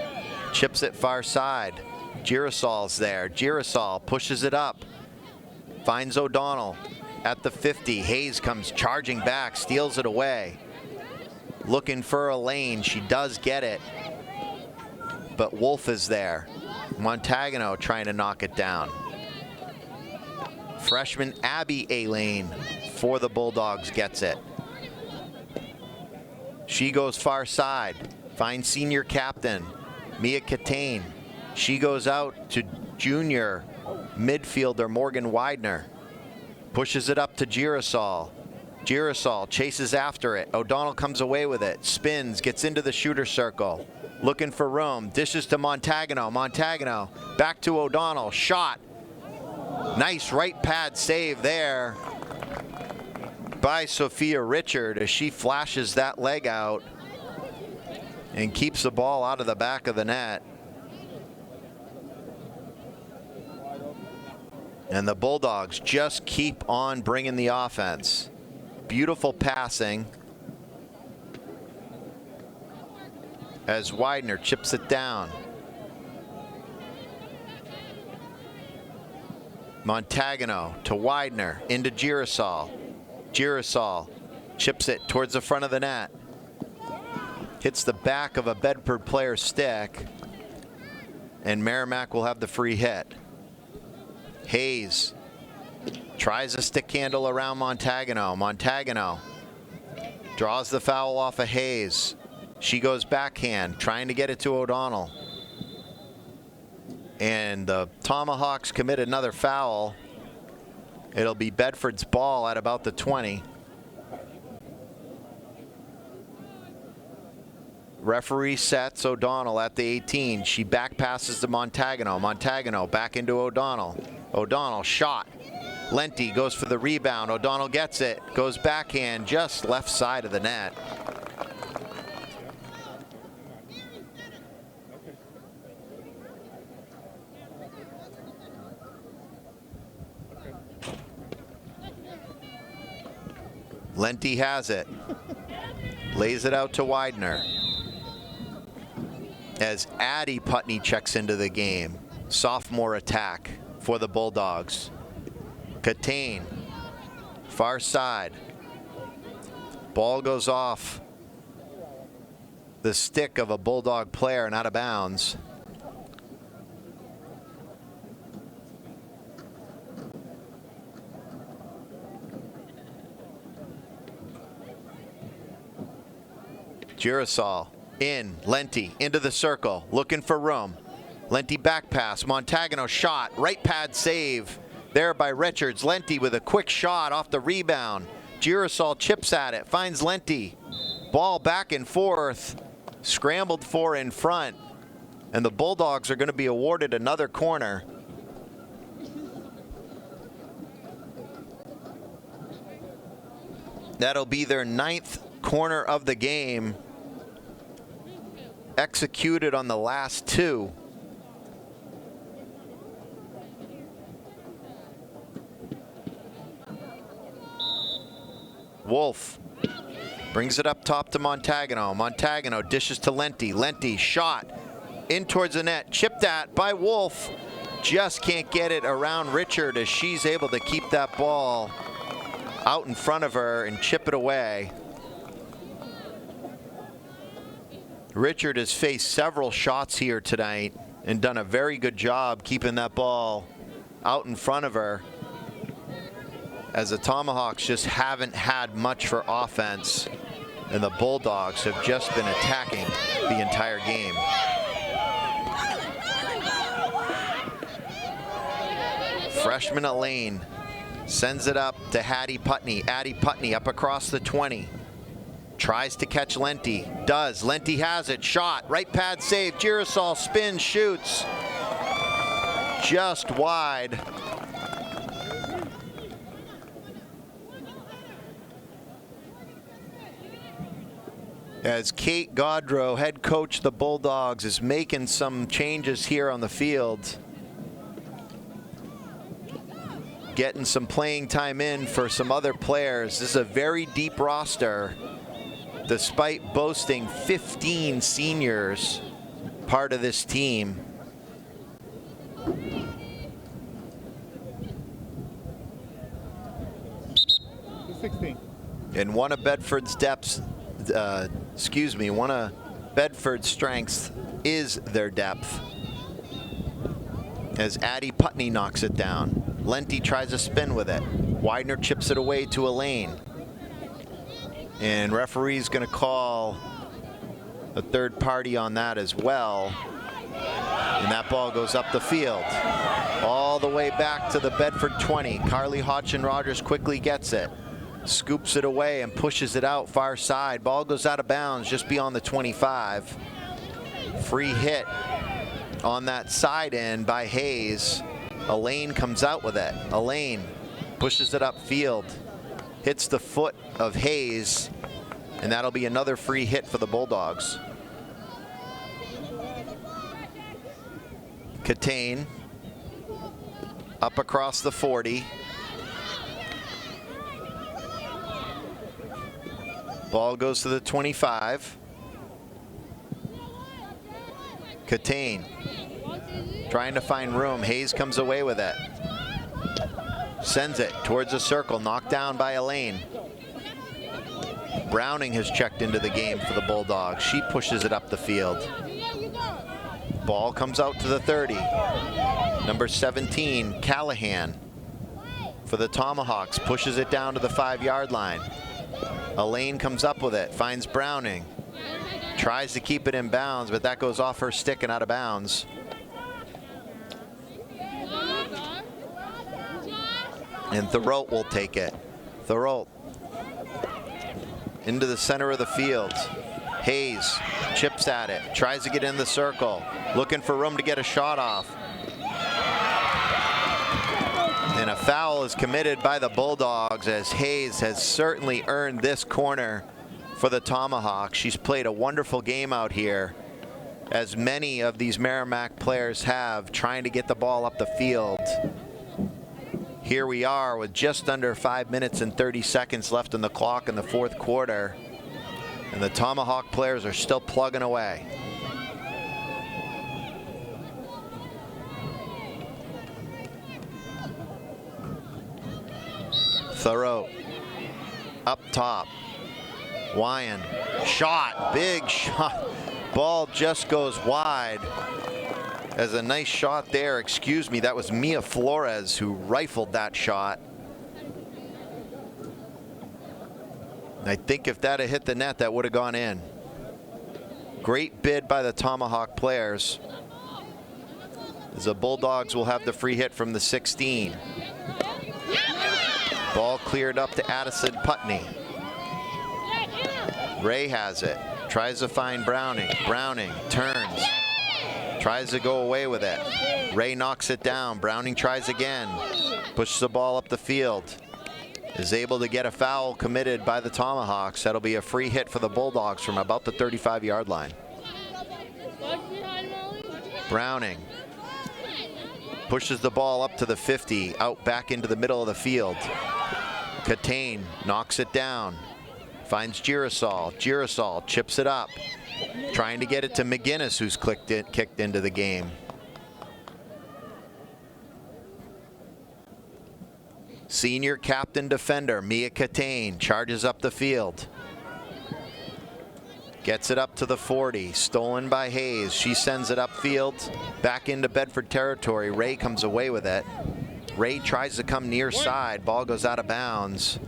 chips it far side. Girasol's there. Girasol pushes it up. Finds O'Donnell at the 50. Hayes comes charging back, steals it away. Looking for a lane. She does get it. But Wolf is there. Montagano trying to knock it down. Freshman Abby A-Lane for the Bulldogs gets it. She goes far side. Finds senior captain Mia Catane. She goes out to junior midfielder Morgan Widener. Pushes it up to Girasol. Girasol chases after it. O'Donnell comes away with it. Spins, gets into the shooter circle. Looking for room, dishes to Montagano. Montagano back to O'Donnell, shot. Nice right pad save there by Sophia Richard as she flashes that leg out and keeps the ball out of the back of the net. And the Bulldogs just keep on bringing the offense. Beautiful passing as Widener chips it down. Montagano to Widener into Girasol. Girasol chips it towards the front of the net. Hits the back of a Bedford player's stick, and Merrimack will have the free hit. Hayes tries a stick handle around Montagano. Montagano draws the foul off of Hayes. She goes backhand, trying to get it to O'Donnell. And the Tomahawks commit another foul. It'll be Bedford's ball at about the 20. Referee sets O'Donnell at the 18. She back passes to Montagano. Montagano back into O'Donnell. O'Donnell shot. Lenti goes for the rebound. O'Donnell gets it. Goes backhand just left side of the net. Lenti has it. Lays it out to Widener. As Addie Putney checks into the game. Sophomore attack for the Bulldogs. Catane, far side. Ball goes off the stick of a Bulldog player and out of bounds. Girasol in, Lenti into the circle, looking for room. Lenti back pass, Montagano shot, right pad save there by Richards. Lenti with a quick shot off the rebound. Girasol chips at it, finds Lenti. Ball back and forth, scrambled for in front, and the Bulldogs are going to be awarded another corner. That'll be their 9th corner of the game, executed on the last 2. Wolf brings it up top to Montagano. Montagano dishes to Lenti. Lenti shot in towards the net, chipped at by Wolf. Just can't get it around Richard as she's able to keep that ball out in front of her and chip it away. Richard has faced several shots here tonight and done a very good job keeping that ball out in front of her, as the Tomahawks just haven't had much for offense, and the Bulldogs have just been attacking the entire game. Freshman Elaine sends it up to Hattie Putney. Addie Putney up across the 20. Tries to catch Lenti. Does. Lenti has it. Shot. Right pad save. Girasol spins, shoots. Just wide. As Kate Gaudreau, head coach of the Bulldogs, is making some changes here on the field. Getting some playing time in for some other players. This is a very deep roster, despite boasting 15 seniors part of this team. And one of Bedford's one of Bedford's strengths is their depth, as Addie Putney knocks it down. Lenti tries a spin with it. Widener chips it away to Elaine. And referee's going to call a third party on that as well. And that ball goes up the field, all the way back to the Bedford 20. Carly Hodgson-Rogers quickly gets it, scoops it away and pushes it out far side. Ball goes out of bounds just beyond the 25. Free hit on that side end by Hayes. Elaine comes out with it. Elaine pushes it upfield, hits the foot of Hayes, and that'll be another free hit for the Bulldogs. Catane up across the 40. Ball goes to the 25. Catane trying to find room. Hayes comes away with it. Sends it towards the circle, knocked down by Elaine. Browning has checked into the game for the Bulldogs. She pushes it up the field. Ball comes out to the 30. Number 17, Callahan, for the Tomahawks, pushes it down to the 5-yard line. Elaine comes up with it, finds Browning. Tries to keep it in bounds, but that goes off her stick and out of bounds. And Thorold will take it. Thorold into the center of the field. Hayes chips at it, tries to get in the circle, looking for room to get a shot off. And a foul is committed by the Bulldogs, as Hayes has certainly earned this corner for the Tomahawks. She's played a wonderful game out here, as many of these Merrimack players have, trying to get the ball up the field. Here we are with just under 5 minutes and 30 seconds left in the clock in the fourth quarter, and the Tomahawk players are still plugging away. Thoreau up top. Wyan, shot, big shot. Ball just goes wide. As a nice shot there, excuse me, that was Mia Flores who rifled that shot. I think if that had hit the net, that would have gone in. Great bid by the Tomahawk players, as the Bulldogs will have the free hit from the 16. Ball cleared up to Addison Putney. Ray has it. Tries to find Browning. Browning turns. Tries to go away with it. Ray knocks it down. Browning tries again. Pushes the ball up the field. Is able to get a foul committed by the Tomahawks. That'll be a free hit for the Bulldogs from about the 35-yard line. Browning pushes the ball up to the 50, out back into the middle of the field. Catane knocks it down. Finds Girasol. Girasol chips it up. Trying to get it to McGinnis, who's kicked into the game. Senior captain defender Mia Catane charges up the field. Gets it up to the 40. Stolen by Hayes. She sends it upfield. Back into Bedford territory. Ray comes away with it. Ray tries to come near side. Ball goes out of bounds.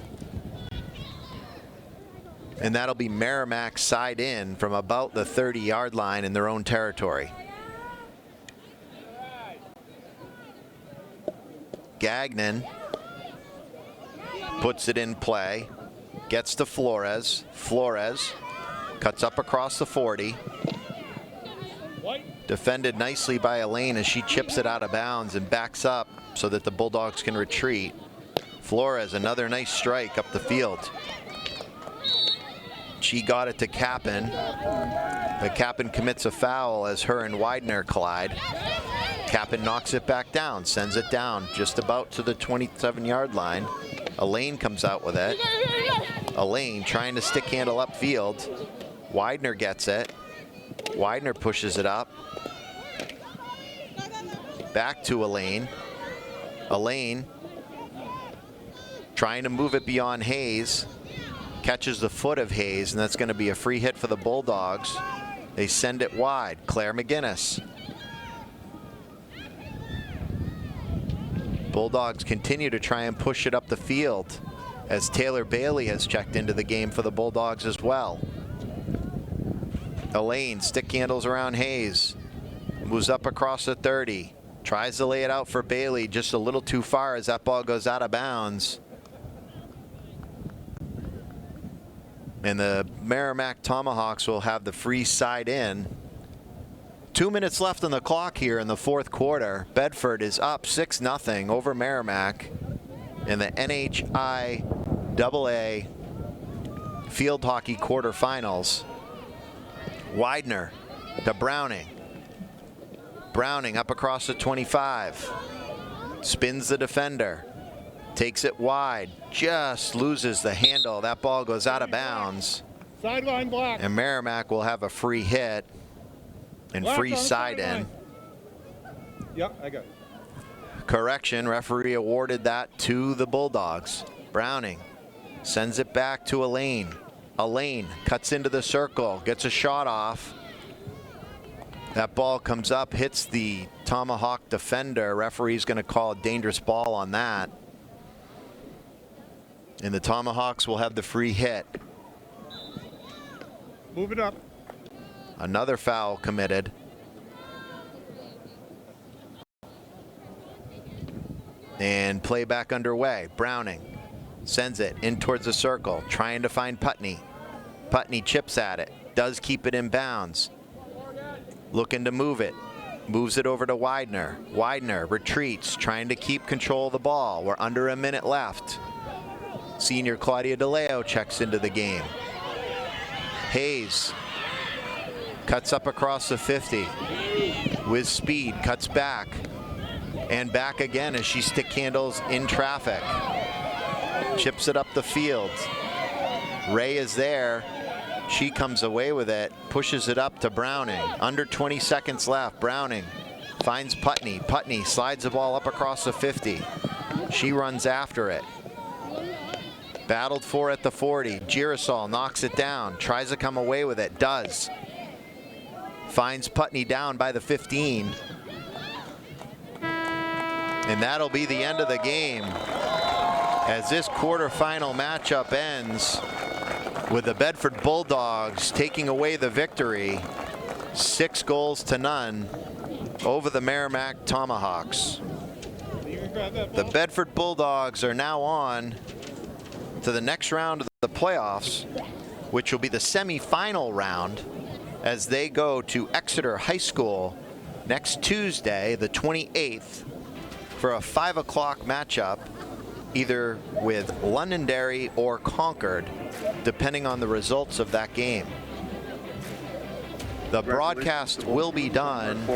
And that'll be Merrimack side in from about the 30-yard line in their own territory. Gagnon puts it in play. Gets to Flores. Flores cuts up across the 40. Defended nicely by Elaine as she chips it out of bounds and backs up so that the Bulldogs can retreat. Flores, another nice strike up the field. She got it to Kappen. But Kappen commits a foul as her and Widener collide. Kappen knocks it back down, sends it down just about to the 27-yard line. Elaine comes out with it. Elaine trying to stick handle upfield. Widener gets it. Widener pushes it up. Back to Elaine. Elaine trying to move it beyond Hayes. Catches the foot of Hayes, and that's going to be a free hit for the Bulldogs. They send it wide. Claire McGinnis. Bulldogs continue to try and push it up the field as Taylor Bailey has checked into the game for the Bulldogs as well. Elaine stick handles around Hayes. Moves up across the 30. Tries to lay it out for Bailey just a little too far as that ball goes out of bounds. And the Merrimack Tomahawks will have the free side in. 2 minutes left on the clock here in the fourth quarter. Bedford is up 6-0 over Merrimack in the NHIAA field hockey quarterfinals. Widener to Browning. Browning up across the 25. Spins the defender. Takes it wide. Just loses the handle. That ball goes out of bounds. Sideline block. And Merrimack will have a free hit and free side in. Yep, I got it. Correction, referee awarded that to the Bulldogs. Browning sends it back to Elaine. Elaine cuts into the circle, gets a shot off. That ball comes up, hits the Tomahawk defender. Referee's going to call a dangerous ball on that. And the Tomahawks will have the free hit. Move it up. Another foul committed. And play back underway. Browning sends it in towards the circle, trying to find Putney. Putney chips at it, does keep it in bounds. Looking to move it. Moves it over to Widener. Widener retreats, trying to keep control of the ball. We're under a minute left. Senior Claudia DeLeo checks into the game. Hayes cuts up across the 50. With speed, cuts back. And back again as she stick handles in traffic. Chips it up the field. Ray is there. She comes away with it, pushes it up to Browning. Under 20 seconds left. Browning finds Putney. Putney slides the ball up across the 50. She runs after it. Battled for at the 40. Girasol knocks it down. Tries to come away with it. Does. Finds Putney down by the 15. And that'll be the end of the game as this quarterfinal matchup ends with the Bedford Bulldogs taking away the victory 6-0 over the Merrimack Tomahawks. The Bedford Bulldogs are now on to the next round of the playoffs, which will be the semifinal round, as they go to Exeter High School next Tuesday, the 28th, for a 5 o'clock matchup, either with Londonderry or Concord, depending on the results of that game. The broadcast will be done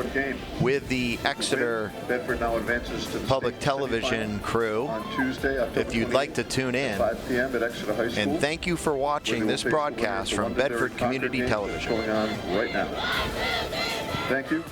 with the Exeter Bedford now advances to the Public Television crew, on Tuesday, October if you'd like to tune in. 5 p.m. at Exeter High School. And thank you for watching this broadcast from Bedford Community Television. Going on right now. Thank you.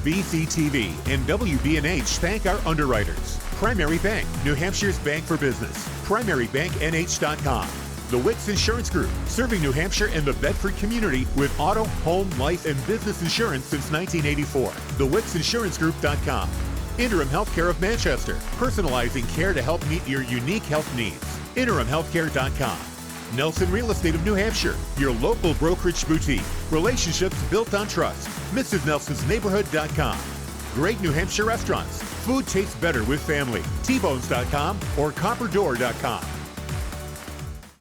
BCTV and WBNH thank our underwriters. Primary Bank, New Hampshire's bank for business. PrimaryBankNH.com. The Wicks Insurance Group, serving New Hampshire and the Bedford community with auto, home, life, and business insurance since 1984. TheWicksInsuranceGroup.com. Interim Healthcare of Manchester, personalizing care to help meet your unique health needs. InterimHealthcare.com. Nelson Real Estate of New Hampshire, your local brokerage boutique. Relationships built on trust. MrsNelsonsNeighborhood.com. Great New Hampshire restaurants. Food tastes better with family. Tbones.com or Copperdoor.com.